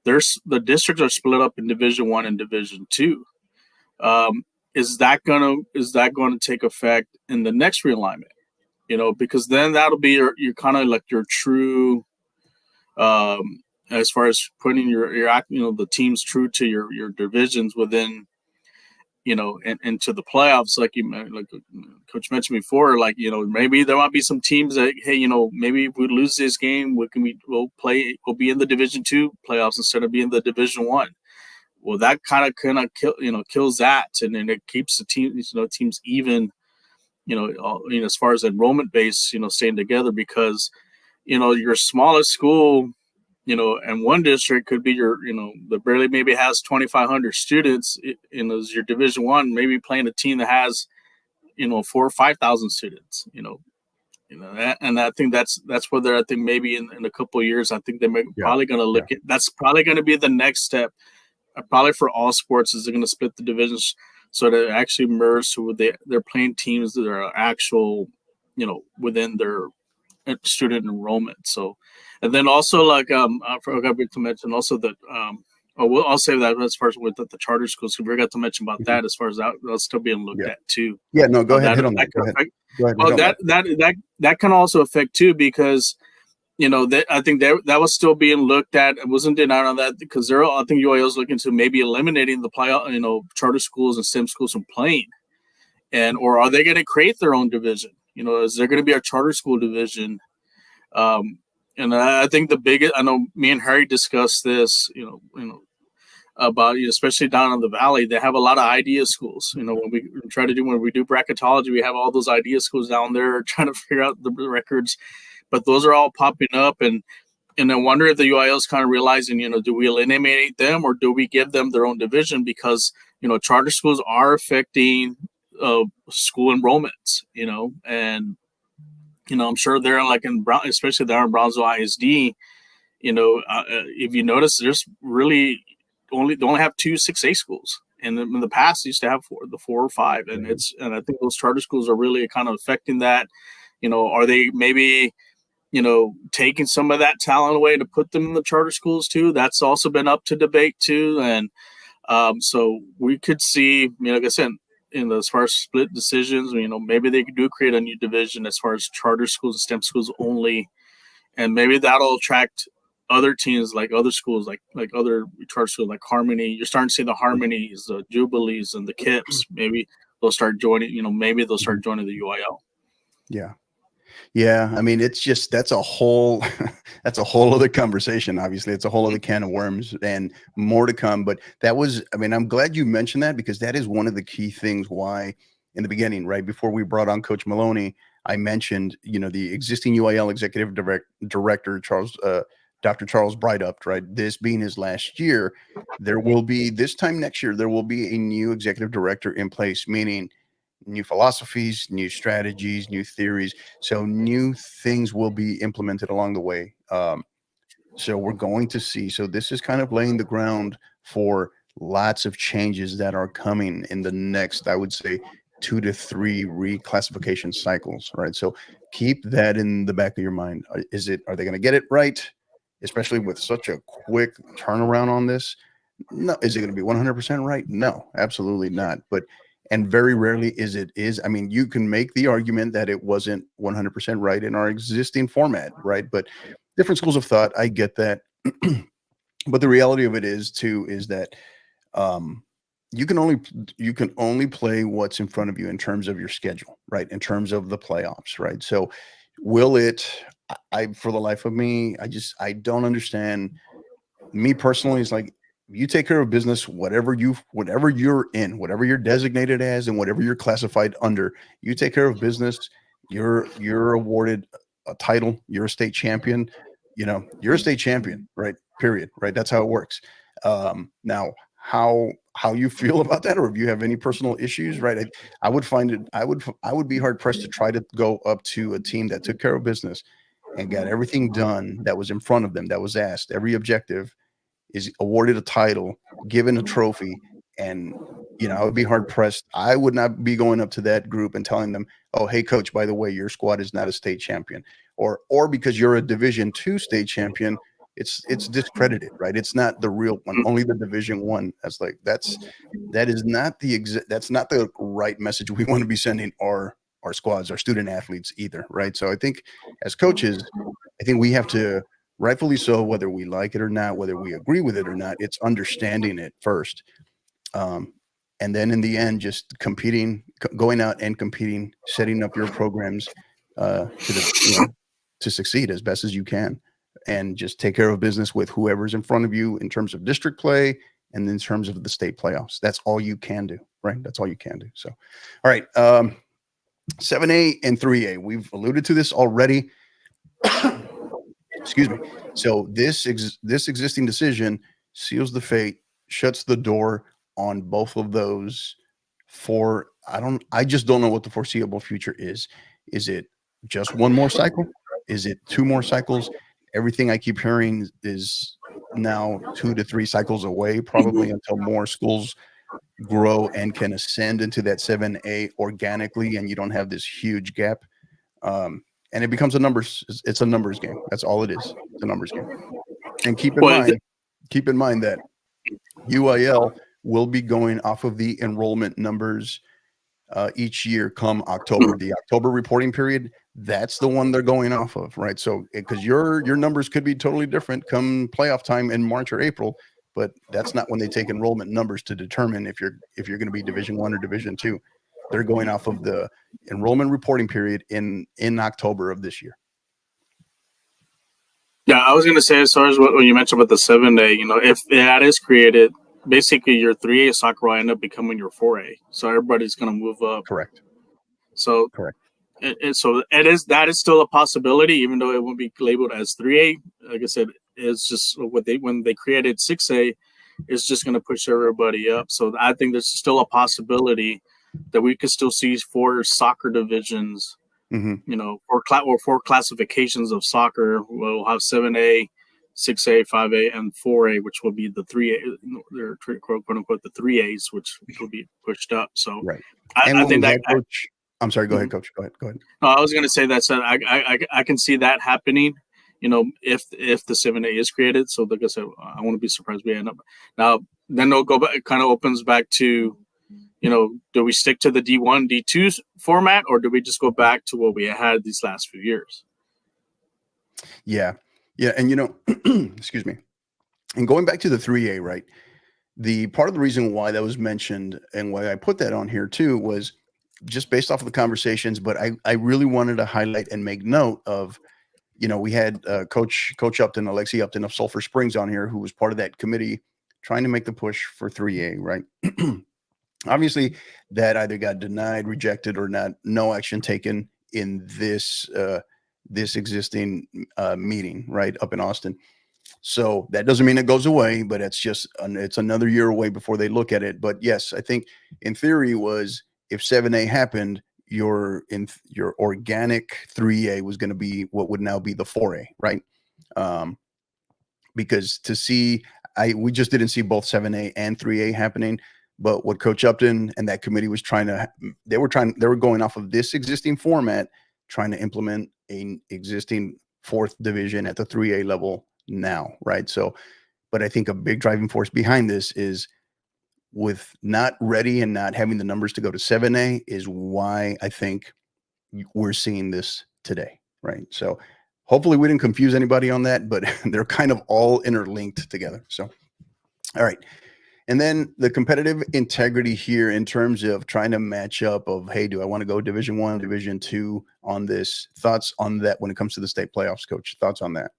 the districts are split up in Division I and Division II. Is that going to take effect in the next realignment? Because then that'll be your kind of like your true, as far as putting your the teams true to your divisions within, into the playoffs. Like Coach mentioned before, maybe there might be some teams that, hey, maybe if we lose this game, we'll be in the Division II playoffs instead of being the Division I. Well, that kind of kills that, and then it keeps the teams even, as far as enrollment base, staying together, because, your smallest school, and one district could be your, that barely maybe has 2,500 students, as your Division I, maybe playing a team that has, 4,000 or 5,000 students, and I think that's where I think maybe in a couple of years, I think they're probably going to look at, that's probably going to be the next step. Probably for all sports, is they're going to split the divisions so that it actually merge to they're playing teams that are actual, within their student enrollment. So, and then also I forgot to mention also that I'll say that as far as with the charter schools, we forgot to mention about that, as far as that's still being looked at too. Yeah, no, go ahead. Hit on that. Go ahead. That can also affect too, because I think that was still being looked at. It wasn't denied on that, because I think UIL is looking to maybe eliminating the charter schools and STEM schools from playing, or are they going to create their own division? Is there going to be a charter school division? And I think the biggest, I know me and Harry discussed this, about, especially down in the valley, they have a lot of idea schools. When we do bracketology, we have all those idea schools down there trying to figure out the records. But those are all popping up, and I wonder if the UIL is kind of realizing, do we eliminate them, or do we give them their own division? Because, charter schools are affecting school enrollments, and, I'm sure they're especially there in Brownsville ISD, if you notice, there's really they only have 2 6A schools. And in the past, they used to have 4 or 5, and I think those charter schools are really kind of affecting that. Are they maybe taking some of that talent away to put them in the charter schools too? That's also been up to debate too. And so we could see, like I said, as far as split decisions, maybe they do create a new division as far as charter schools and STEM schools only. And maybe that'll attract other teams, like other schools, like other charter schools, like Harmony. You're starting to see the Harmonies, the Jubilees, and the KIPS. Maybe they'll start joining, maybe they'll start joining the UIL. Yeah. I mean, it's just, that's a whole other conversation. Obviously, it's a whole other can of worms, and more to come. But I'm glad you mentioned that, because that is one of the key things why in the beginning, right before we brought on Coach Maloney, I mentioned, the existing UIL executive director, Dr. Charles Brightup, right? This being his last year, there will be, this time next year, there will be a new executive director in place, meaning new philosophies, new strategies, new theories. So new things will be implemented along the way. So we're going to see, so this is kind of laying the ground for lots of changes that are coming in the next, I would say, 2 to 3 reclassification cycles, right? So keep that in the back of your mind. Are they going to get it right? Especially with such a quick turnaround on this? No. Is it going to be 100% right? No, absolutely not. And very rarely is. I mean, you can make the argument that it wasn't 100% right in our existing format, right? But different schools of thought, I get that. But the reality of it is that, you can only play what's in front of you in terms of your schedule, right? In terms of the playoffs, right? So will it, I for the life of me, I don't understand. Me personally, it's like you take care of business, whatever you're in, whatever you're designated as and whatever you're classified under, you take care of business, you're awarded a title, you're a state champion, you're a state champion, right? Period. Right. That's how it works. Now how you feel about that, or if you have any personal issues, right? I would find it, I would be hard pressed to try to go up to a team that took care of business and got everything done that was in front of them, that was asked, every objective, is awarded a title, given a trophy, and I would be hard pressed. I would not be going up to that group and telling them, "Oh, hey, coach, by the way, your squad is not a state champion," or because you're a Division II state champion, it's discredited, right? It's not the real one. Only the Division I. That is not that's not the right message we want to be sending our squads, our student athletes either, right? So I think as coaches, I think we have to, rightfully so, whether we like it or not, whether we agree with it or not, it's understanding it first. And then in the end, just going out and competing, setting up your programs to succeed as best as you can, and just take care of business with whoever's in front of you in terms of district play and in terms of the state playoffs. That's all you can do, right? That's all you can do. So, all right. 7A and 3A, we've alluded to this already. Excuse me. So this existing decision seals the fate, shuts the door on both of those for, I just don't know what the foreseeable future is. Is it just one more cycle? Is it two more cycles? Everything I keep hearing is now 2 to 3 cycles away, probably, until more schools grow and can ascend into that 7A organically, and you don't have this huge gap. And it becomes it's a numbers game. That's all it is. It's a numbers game. And keep in mind that UIL will be going off of the enrollment numbers each year come October. The October reporting period, that's the one they're going off of, right? So because your numbers could be totally different come playoff time in March or April, but that's not when they take enrollment numbers to determine if you're going to be Division I or Division II. They're going off of the enrollment reporting period in October of this year. Yeah, I was going to say, as far as when you mentioned about the 7A, if that is created, basically your 3A soccer will end up becoming your 4A. So everybody's going to move up. Correct. So correct. That is still a possibility, even though it won't be labeled as 3A. Like I said, it's just when they created 6A, it's just going to push everybody up. So I think there's still a possibility that we could still see 4 soccer divisions, four classifications of soccer. We'll have 7A, 6A, 5A, and 4A, which will be the 3A, they're quote unquote the 3As, which will be pushed up. So right. I think that Coach, I'm sorry, go ahead, Coach. Go ahead. No, I was going to say that I can see that happening, if the 7A is created. So like I said, I won't be surprised we end up now. Then it'll go back. It kind of opens back to, do we stick to the D1, D2 format, or do we just go back to what we had these last few years? Yeah. And excuse me. And going back to the 3A, right? The part of the reason why that was mentioned and why I put that on here too was just based off of the conversations, but I really wanted to highlight and make note of, we had Coach Upton, Alexi Upton of Sulphur Springs on here, who was part of that committee trying to make the push for 3A, right? Obviously, that either got denied, rejected, or no action taken in this existing meeting, right, up in Austin. So that doesn't mean it goes away, but it's another year away before they look at it. But yes, I think in theory was, if 7A happened, your organic 3A was going to be what would now be the 4A, right? Because we just didn't see both 7A and 3A happening. But what Coach Upton and that committee was they were going off of this existing format, trying to implement an existing 4th division at the 3A level now, right? So, but I think a big driving force behind this is, with not ready and not having the numbers to go to 7A, is why I think we're seeing this today, right? So hopefully we didn't confuse anybody on that, but they're kind of all interlinked together. So, all right. And then the competitive integrity here in terms of trying to match up of, hey, do I want to go Division I, Division II on this? Thoughts on that when it comes to the state playoffs, Coach? Thoughts on that?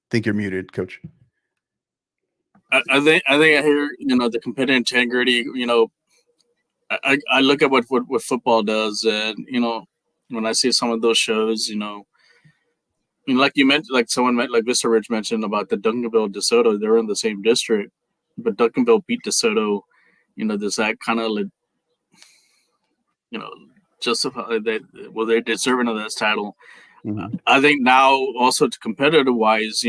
Think you're muted, Coach. I think I hear, the competitive integrity. I look at what football does, and when I see some of those shows, like you mentioned, like like Vista Ridge mentioned about the Duncanville DeSoto, they're in the same district, but Duncanville beat DeSoto. Does that kind of justify that? Well, they're deserving of this title. Mm-hmm. I think now also competitive wise,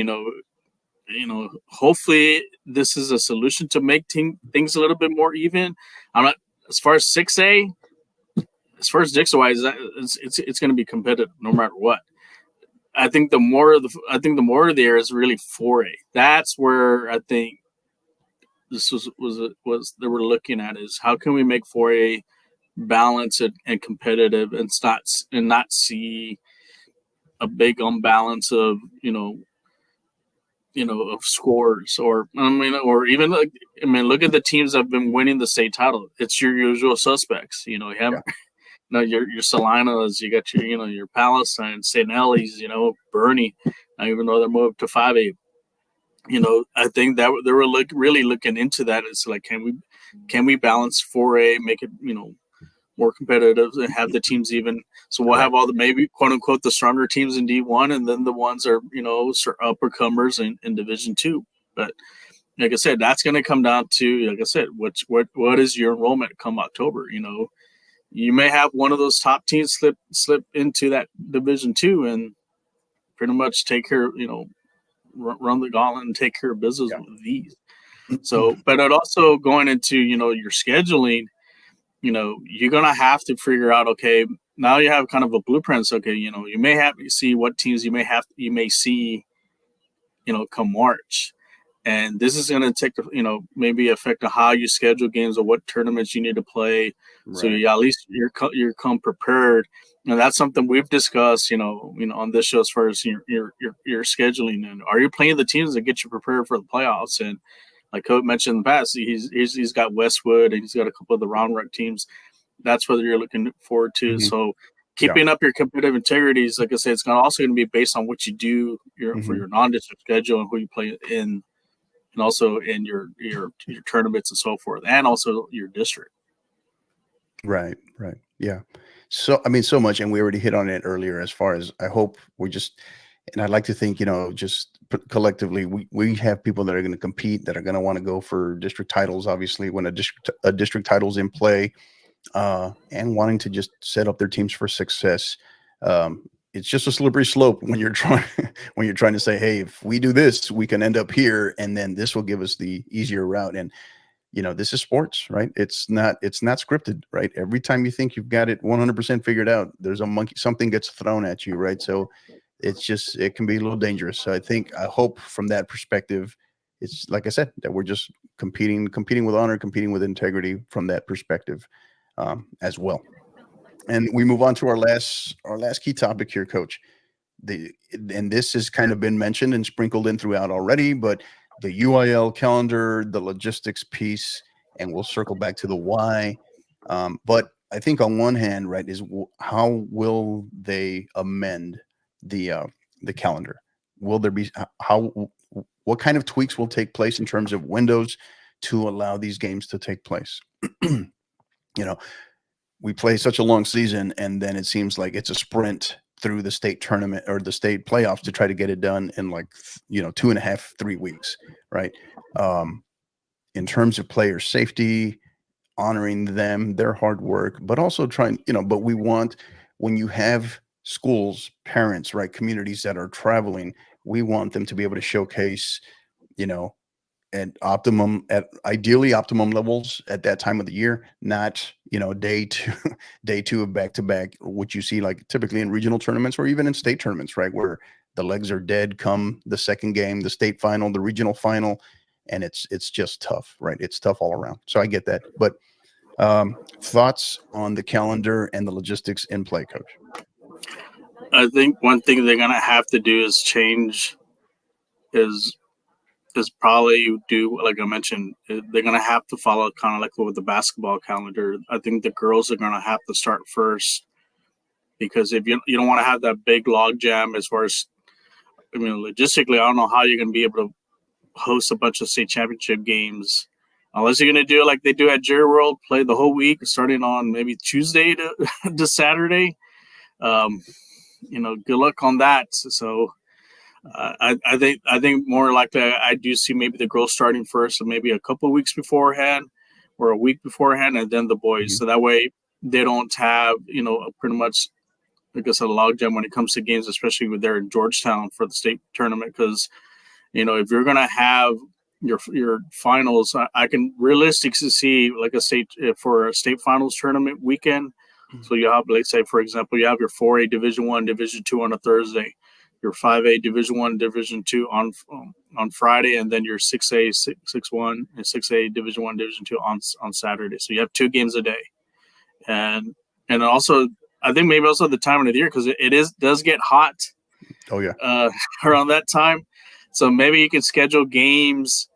hopefully this is a solution to make things a little bit more even. I'm not as far as 6A, as far as Dixon wise, it's going to be competitive no matter what. I think the more there is really 4A. That's where I think this was they were looking at is how can we make 4A balanced and competitive and not see a big unbalance of of scores or even look at the teams that have been winning the state title. It's your usual suspects. You have your Salinas, you got your Palestine, St. Helens, Bernie. Even though they're moved to 5A, I think that they were really looking into that. It's like can we balance 4A, make it more competitive and have the teams even. So we'll have all the maybe quote unquote the stronger teams in D1, and then the ones are uppercomers in Division 2. But like I said, that's going to come down to, like I said, what is your enrollment come October? You may have one of those top teams slip into that Division 2 and pretty much take care, run the gauntlet and take care of business with these. So, but it also going into your scheduling. You're gonna have to figure out. Okay, now you have kind of a blueprint. So, okay, you may have to see what teams you may see, come March, and this is gonna take maybe affect how you schedule games or what tournaments you need to play. Right. So at least you're come prepared, and that's something we've discussed. On this show as far as your scheduling, and are you playing the teams that get you prepared for the playoffs? And like Coach mentioned in the past, he's got Westwood and he's got a couple of the Round Rock teams. That's what you're looking forward to. Mm-hmm. So keeping up your competitive integrities, like I said, it's also going to be based on what you do for your non-district schedule and who you play in, and also in your tournaments and so forth, and also your district. Right. Yeah. So, so much, and we already hit on it earlier as far as I hope and I'd like to think, just collectively, we have people that are going to compete, that are going to want to go for district titles, obviously, when a district title's in play, and wanting to just set up their teams for success. It's just a slippery slope when you're trying to say, hey, if we do this, we can end up here, and then this will give us the easier route. And this is sports, right? It's not scripted, right? Every time you think you've got it 100% figured out, there's something gets thrown at you, right? So it can be a little dangerous. So I hope from that perspective, it's like I said, that we're just competing with honor, competing with integrity from that perspective, as well. And we move on to our last key topic here, Coach. And this has kind of been mentioned and sprinkled in throughout already, but the UIL calendar, the logistics piece, and we'll circle back to the why. But I think on one hand, right, is how will they amend the calendar? Will there be what kind of tweaks will take place in terms of windows to allow these games to take place? We play such a long season, and then it seems like it's a sprint through the state tournament or the state playoffs to try to get it done in 2.5, 3 weeks, right? In terms of player safety, honoring them, their hard work, but also trying, but we want, when you have schools, parents, right, communities that are traveling, we want them to be able to showcase, at ideally optimum levels at that time of the year, not, day two of back-to-back, which you see like typically in regional tournaments or even in state tournaments, right, where the legs are dead come the second game, the state final, the regional final, and it's just tough, right? It's tough all around. So I get that. But thoughts on the calendar and the logistics in play, Coach? I think one thing they're going to have to do is change is probably do, like I mentioned, they're going to have to follow kind of like with the basketball calendar. I think the girls are going to have to start first, because if you don't want to have that big log jam as far as, I mean, logistically, I don't know how you're going to be able to host a bunch of state championship games unless you're going to do it like they do at Jerry World, play the whole week starting on maybe Tuesday to Saturday. Good luck on that. So I think more likely I do see maybe the girls starting first, and maybe a couple of weeks beforehand or a week beforehand, and then the boys. So that way they don't have, pretty much, like I said, a logjam when it comes to games, especially with they're in Georgetown for the state tournament. Because, if you're going to have your finals, I can realistically see like for a state finals tournament weekend. So you have, let's say, for example, you have your 4A Division I, Division II on a Thursday, your 5A Division I, Division II on Friday, and then your 6A, 6-1, and 6A Division I, Division II on Saturday. So you have 2 games a day, and also I think maybe also the time of the year, because it does get hot. Oh yeah, around that time. So maybe you can schedule games,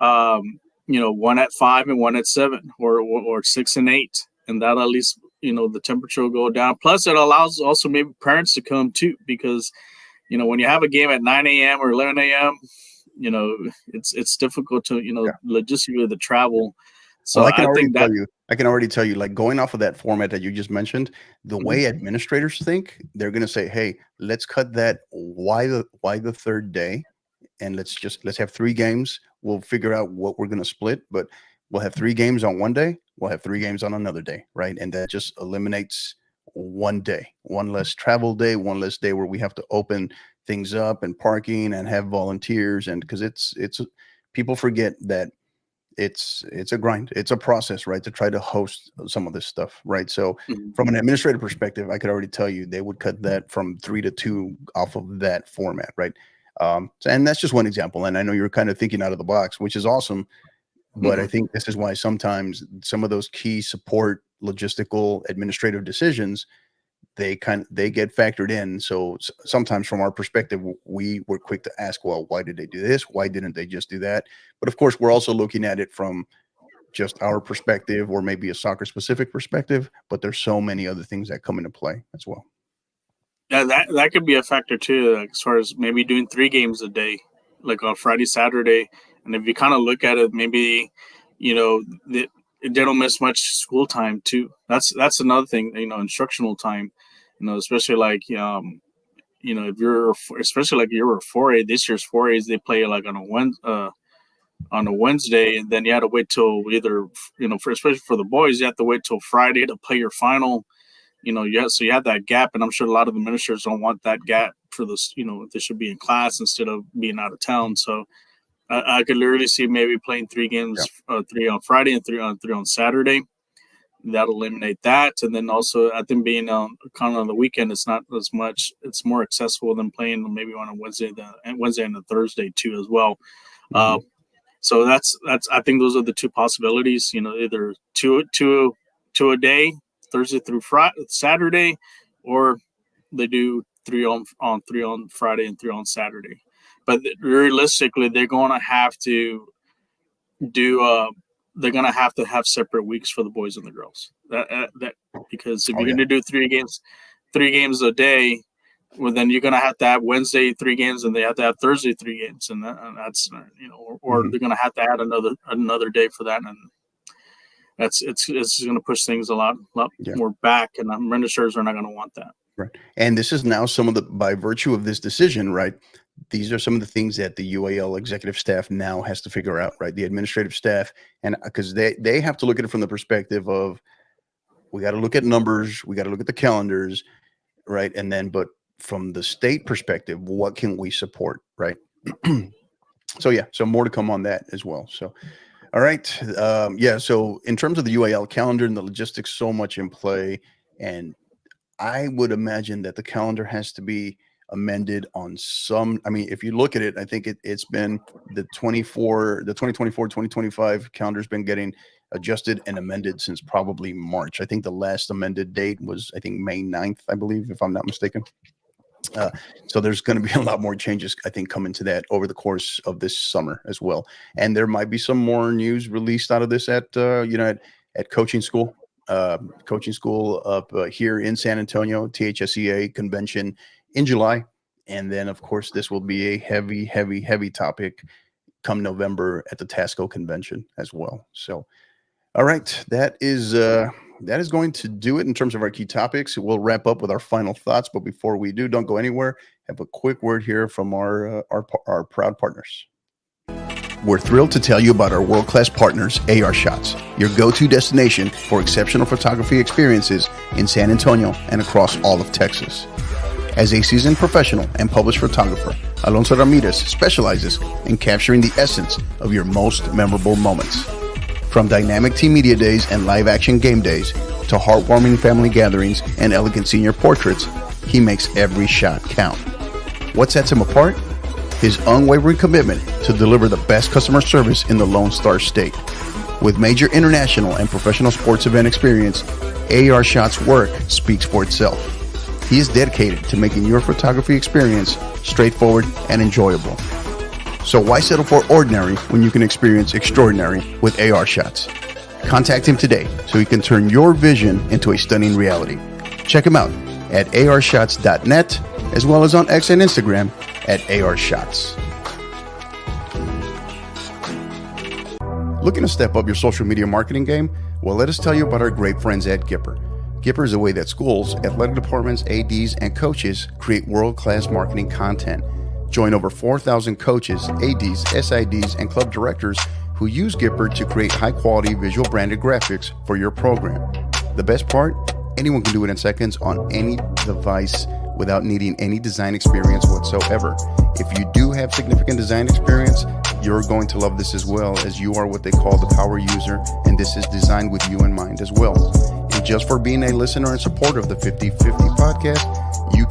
one at 5 and one at 7, or 6 and 8, and that at least the temperature will go down. Plus, it allows also maybe parents to come too, because when you have a game at 9 a.m. or 11 a.m., it's difficult to logistically the travel. So well, I can already tell you, like, going off of that format that you just mentioned, the way administrators think, they're going to say, hey, let's cut that. Why the third day? And let's have 3 games. We'll figure out what we're going to split, but we'll have 3 games on one day. We'll have 3 games on another day. Right. And that just eliminates one day, one less travel day, one less day where we have to open things up and parking and have volunteers. And because it's people forget that it's a grind, it's a process, right, to try to host some of this stuff, right? So from an administrative perspective, I could already tell you they would cut that from 3 to 2 off of that format, right? And that's just one example, and I know you're kind of thinking out of the box, which is awesome, but I think this is why sometimes some of those key support logistical administrative decisions, they get factored in. So sometimes from our perspective, we were quick to ask, well, why did they do this? Why didn't they just do that? But of course, we're also looking at it from just our perspective, or maybe a soccer specific perspective, but there's so many other things that come into play as well. Yeah, that could be a factor too, like, as far as maybe doing 3 games a day, like on Friday, Saturday. And if you kind of look at it, maybe, they don't miss much school time too. That's another thing, instructional time, especially like, if you're, especially like you're a 4A, this year's 4As, they play like on a Wednesday, and then you had to wait till either, especially for the boys, you have to wait till Friday to play your final. So you have that gap, and I'm sure a lot of administrators don't want that gap for this. They should be in class instead of being out of town. So I could literally see maybe playing 3 games, 3 on Friday and 3 on Saturday. That'll eliminate that, and then also I think being kind of on the weekend, it's not as much. It's more accessible than playing maybe on a Wednesday and a Thursday too as well. So that's I think those are the 2 possibilities. Either two a day, Thursday through Saturday, or they do 3 on Friday and 3 on Saturday. But realistically, they're going to have to do. They're going to have separate weeks for the boys and the girls. That because if you're going to do 3 games a day, well, then you're going to have Wednesday 3 games, and they have to have Thursday 3 games, and that's or they're going to have to add another day for that, and it's going to push things a lot more back, and administrators are not going to want that. Right. And this is now by virtue of this decision, right? These are some of the things that the UIL executive staff now has to figure out, right? The administrative staff, and because they have to look at it from the perspective of, we got to look at numbers, we got to look at the calendars, right? And then, but from the state perspective, what can we support, right? So more to come on that as well. So, all right. So in terms of the UIL calendar and the logistics, so much in play, and I would imagine that the calendar has to be amended on some. I mean, if you look at it, I think it's been the 2024-2025 calendar has been getting adjusted and amended since probably March. I think the last amended date was, I think, May 9th, I believe, if I'm not mistaken. So there's going to be a lot more changes, I think, coming to that over the course of this summer as well. And there might be some more news released out of this at coaching school. Coaching school up here in San Antonio, THSEA convention in July. And then, of course, this will be a heavy topic come November at the TASCO convention as well. So, all right, that is going to do it in terms of our key topics. We'll wrap up with our final thoughts, but before we do, don't go anywhere. Have a quick word here from our proud partners. We're thrilled to tell you about our world-class partners, AR Shots, your go-to destination for exceptional photography experiences in San Antonio and across all of Texas. As a seasoned professional and published photographer, Alonso Ramirez specializes in capturing the essence of your most memorable moments. From dynamic team media days and live-action game days to heartwarming family gatherings and elegant senior portraits, he makes every shot count. What sets him apart? His unwavering commitment to deliver the best customer service in the Lone Star State. With major international and professional sports event experience, AR Shots' work speaks for itself. He is dedicated to making your photography experience straightforward and enjoyable. So why settle for ordinary when you can experience extraordinary with AR Shots? Contact him today so he can turn your vision into a stunning reality. Check him out at arshots.net as well as on X and Instagram at arshots. Looking to step up your social media marketing game? Well, let us tell you about our great friends at Gipper. Gipper is a way that schools, athletic departments, ADs, and coaches create world-class marketing content. Join over 4,000 coaches, ADs, SIDs, and club directors who use Gipper to create high-quality visual branded graphics for your program. The best part? Anyone can do it in seconds on any device without needing any design experience whatsoever. If you do have significant design experience, you're going to love this as well, as you are what they call the power user, and this is designed with you in mind as well. And just for being a listener and supporter of the 50/50 podcast, you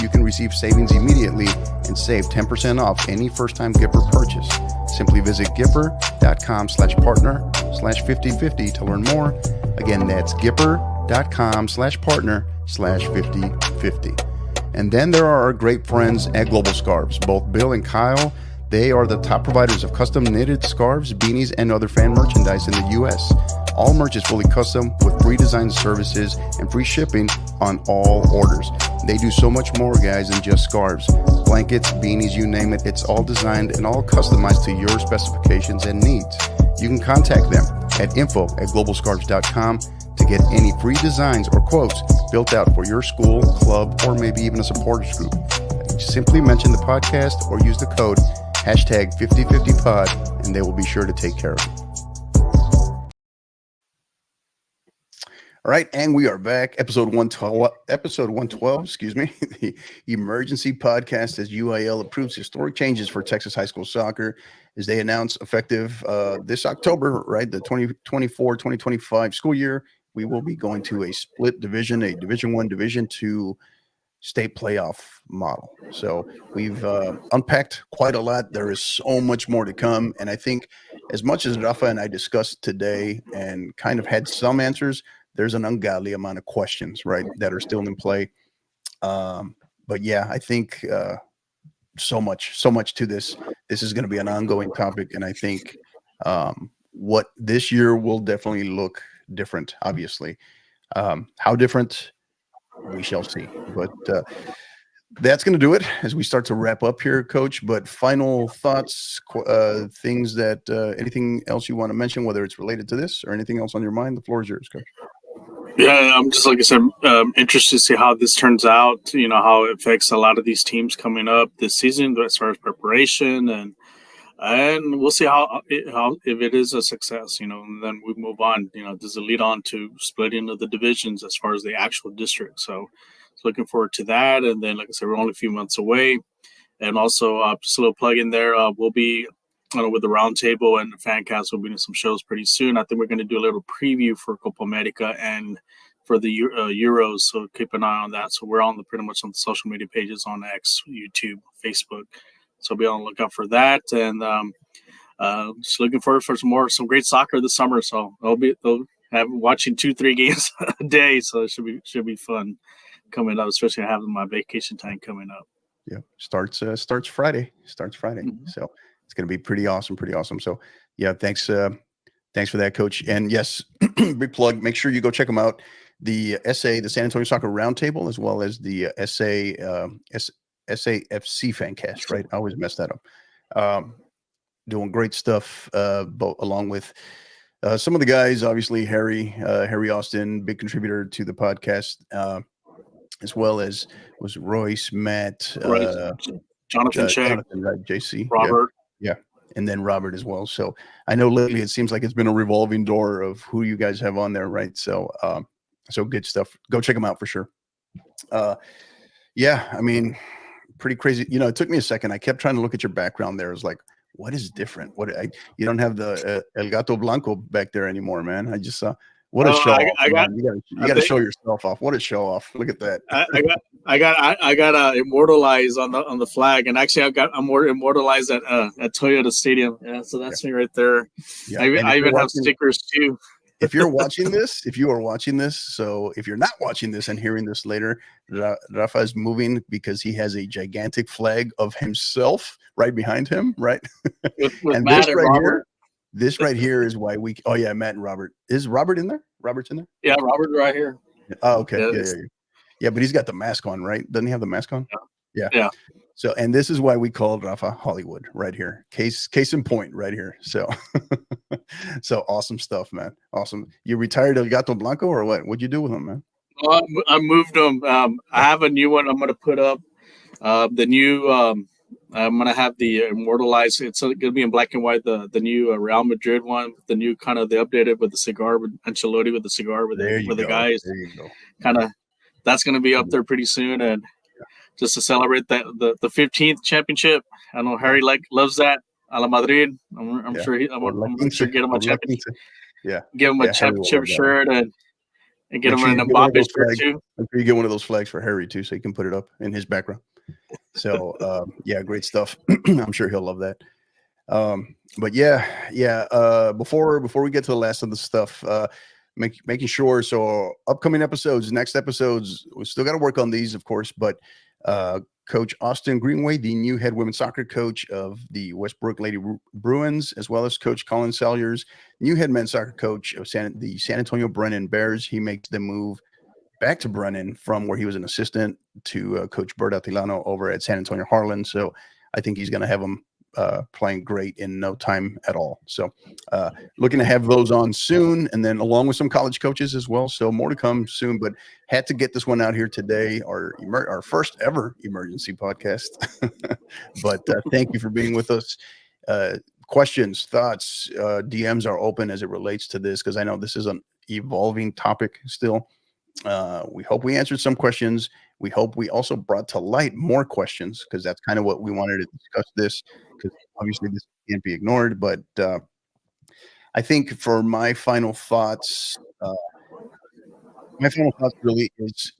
can receive savings immediately and save 10% off any first-time Gipper purchase. Simply visit gipper.com/partner/5050 to learn more. Again, that's gipper.com/partner/5050. And then there are our great friends at Global Scarves, both Bill and Kyle. They are the top providers of custom knitted scarves, beanies, and other fan merchandise in the U.S. All merch is fully custom with free design services and free shipping on all orders. They do so much more, guys, than just scarves. Blankets, beanies, you name it. It's all designed and all customized to your specifications and needs. You can contact them at info@globalscarves.com to get any free designs or quotes built out for your school, club, or maybe even a supporters group. Simply mention the podcast or use the code #5050pod and they will be sure to take care of it. All right, and we are back. Episode 112, excuse me, the emergency podcast as UIL approves historic changes for Texas high school soccer as they announce effective this October, right, the 2024-2025 school year. We will be going to a split division, a Division I, Division II state playoff model. So we've unpacked quite a lot. There is so much more to come. And I think as much as Rafa and I discussed today and kind of had some answers, there's an ungodly amount of questions, right, that are still in play. But yeah, I think so much to this. This is going to be an ongoing topic. And I think what this year will definitely look different, obviously. How different, we shall see. But that's going to do it as we start to wrap up here, Coach. But final thoughts, things that anything else you want to mention, whether it's related to this or anything else on your mind, the floor is yours, Coach. Yeah, I'm just, like I said, interested to see how this turns out, you know, how it affects a lot of these teams coming up this season as far as preparation, and we'll see how if it is a success, you know, and then we move on, you know, does it lead on to splitting of the divisions as far as the actual district? So looking forward to that. And then, like I said, we're only a few months away. And also just a little plug in there, we'll be with the roundtable and the fan cast, we'll be doing some shows pretty soon. I think we're going to do a little preview for Copa America and for the Euros, so keep an eye on that. So we're pretty much on the social media pages on X, YouTube, Facebook. So be on the lookout for that, and just looking forward for some great soccer this summer. So they'll have watching 2-3 games a day, so it should be fun coming up, especially having my vacation time coming up. Yeah, starts Friday. Mhm. So it's going to be pretty awesome. So yeah, thanks for that, Coach. And yes, big plug. Make sure you go check them out. The the San Antonio Soccer Roundtable, as well as the SAFC Fancast. Right, I always mess that up. Doing great stuff. Along with some of the guys, obviously Harry Austin, big contributor to the podcast. As well as was Royce, Matt, Right. Jonathan Check, Jonathan, right? JC, Robert. yeah, and then Robert as well. So I know lately it seems like it's been a revolving door of who you guys have on there, right? So, so good stuff. Go check them out for sure. Yeah, I mean, pretty crazy. You know, it took me a second. I kept trying to look at your background there. I was like, what is different? You don't have the El Gato Blanco back there anymore, man. I just saw. What a show off, you got to show yourself off. What a show off. Look at that. I got immortalized on the flag, and actually I'm more immortalized at Toyota Stadium. Yeah, so that's me right there. Yeah. I even have stickers too. If you are watching this, so if you're not watching this and hearing this later, Rafa is moving because he has a gigantic flag of himself right behind him, right? With and Matt this right Robert. here. This right here is why oh yeah, Matt and Robert. Is Robert in there? Robert's in there? Yeah, Robert right here. Oh, okay. Yeah, but he's got the mask on, right? Doesn't he have the mask on? Yeah. So, and this is why we called Rafa Hollywood right here. Case in point right here. So, so awesome stuff, man. Awesome. You retired El Gato Blanco or what? What'd you do with him, man? Well, I moved him. I have a new one I'm going to put up. The new I'm gonna have the immortalized. It's gonna be in black and white. The new Real Madrid one, the new kind of the updated with the cigar with Ancelotti with the cigar with the guys. There you go. Kind of that's gonna be up there pretty soon, and just to celebrate that the 15th championship. I know Harry loves that a la Madrid. I'm sure I'm sure get him a championship. Yeah, give him a championship shirt and get him an Mbappe shirt too. I'm sure you get one of those flags for Harry too, so he can put it up in his background. So yeah, great stuff. I'm sure he'll love that. But yeah. Before we get to the last of the stuff, making sure. So upcoming episodes, next episodes, we still got to work on these, of course. But Coach Austin Greenway, the new head women's soccer coach of the Westbrook Lady Bruins, as well as Coach Colin Salyers, new head men's soccer coach of the San Antonio Brennan Bears. He makes the move back to Brennan from where he was an assistant to Coach Bert Atilano over at San Antonio Harlan. So I think he's going to have him playing great in no time at all. So looking to have those on soon, and then along with some college coaches as well. So more to come soon, but had to get this one out here today, our first ever emergency podcast. But thank you for being with us. Questions, thoughts, DMs are open as it relates to this, because I know this is an evolving topic still. We hope we answered some questions. We hope we also brought to light more questions, because that's kind of what we wanted to discuss this, because obviously this can't be ignored. But I think for my final thoughts really is,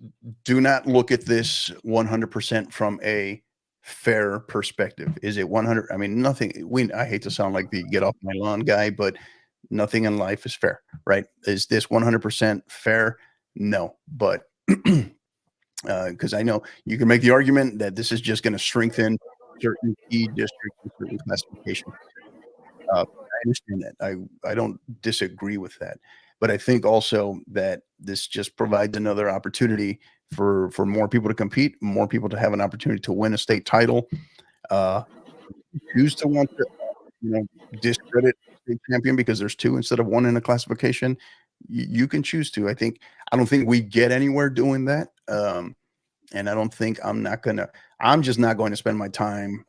do not look at this 100% from a fair perspective. Is it 100? I mean, nothing. I hate to sound like the get off my lawn guy, but nothing in life is fair, right? Is this 100% fair? No, but because I know you can make the argument that this is just going to strengthen certain key districts and certain classifications. I understand that. I don't disagree with that, but I think also that this just provides another opportunity for more people to compete, more people to have an opportunity to win a state title. Choose to want to, discredit state champion because there's two instead of one in a classification. You can choose to. I don't think we get anywhere doing that. And I don't think I'm just not going to spend my time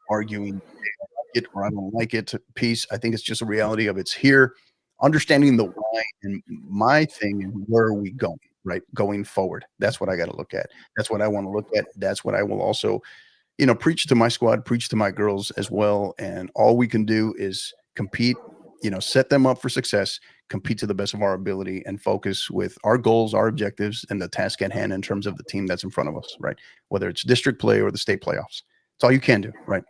arguing it or I don't like it piece. I think it's just a reality of it's here, understanding the why. And my thing is, where are we going, right? Going forward. That's what I got to look at. That's what I want to look at. That's what I will also, preach to my squad, preach to my girls as well. And all we can do is compete, set them up for success, compete to the best of our ability, and focus with our goals, our objectives, and the task at hand in terms of the team that's in front of us, right? Whether it's district play or the state playoffs. It's all you can do, right?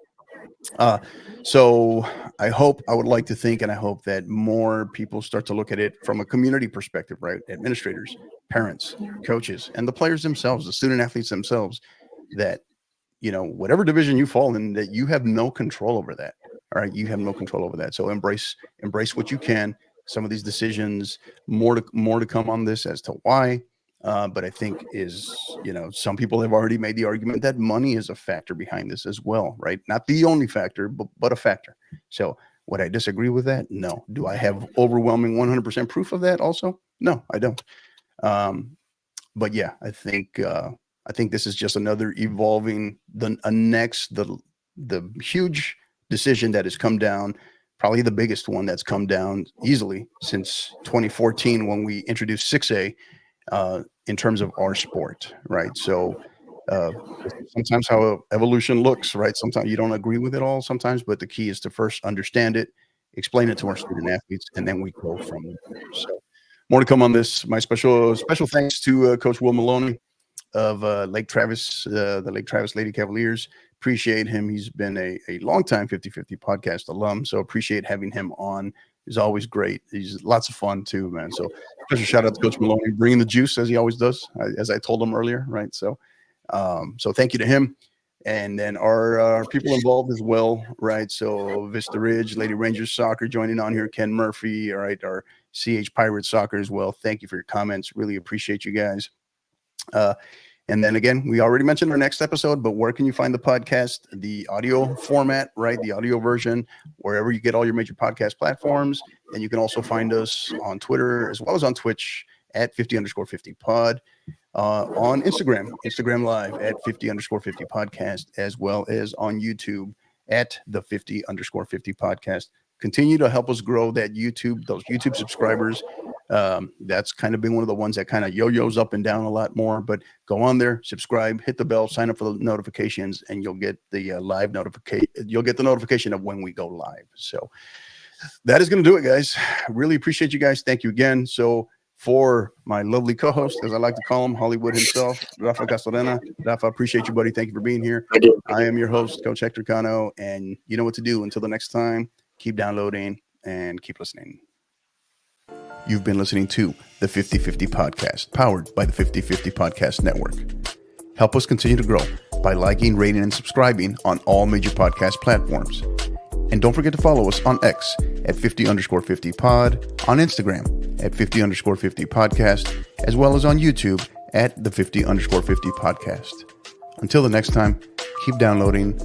So I would like to think, and I hope that more people start to look at it from a community perspective, right? Administrators, parents, coaches, and the players themselves, the student athletes themselves, that, whatever division you fall in, that you have no control over that. All right. You have no control over that. So embrace what you can. Some of these decisions, more to come on this as to why. But I think some people have already made the argument that money is a factor behind this as well, right? Not the only factor, but a factor. So would I disagree with that? No. Do I have overwhelming 100% proof of that also? No, I don't. But yeah, I think this is just another evolving, the huge decision that has come down, probably the biggest one that's come down easily since 2014 when we introduced 6A in terms of our sport, right? So sometimes how evolution looks, right? Sometimes you don't agree with it all sometimes, but the key is to first understand it, explain it to our student athletes, and then we go from there. So more to come on this. My special thanks to Coach Will Maloney of Lake Travis, the Lake Travis Lady Cavaliers. Appreciate him. He's been a longtime 50/50 podcast alum, so appreciate having him on. He's always great. He's lots of fun too, man. So special shout out to Coach Maloney, bringing the juice as he always does, as I told him earlier, right? So, so thank you to him, and then our people involved as well, right? So Vista Ridge, Lady Rangers Soccer joining on here, Ken Murphy, all right, our CH Pirates Soccer as well. Thank you for your comments. Really appreciate you guys. And then again, we already mentioned our next episode, but where can you find the podcast? The audio format, right? The audio version, wherever you get all your major podcast platforms. And you can also find us on Twitter as well as on Twitch at 50_50 pod, on Instagram Live at 50_50 podcast, as well as on YouTube at the 50_50 podcast. Continue to help us grow those YouTube subscribers. That's kind of been one of the ones that kind of yo-yos up and down a lot more, but go on there, subscribe, hit the bell, sign up for the notifications, and you'll get the live notification. You'll get the notification of when we go live. So that is going to do it, guys. Really appreciate you guys. Thank you again. So for my lovely co-host, as I like to call him, Hollywood himself, Rafa Castorena. Rafa, appreciate you, buddy. Thank you for being here. I am your host, Coach Hector Cano, and you know what to do. Until the next time, keep downloading and keep listening. You've been listening to the 50/50 podcast, powered by the 50/50 Podcast Network. Help us continue to grow by liking, rating, and subscribing on all major podcast platforms. And don't forget to follow us on X at 50_50 pod, on Instagram at 50_50 podcast, as well as on YouTube at the 50_50 podcast. Until the next time, keep downloading.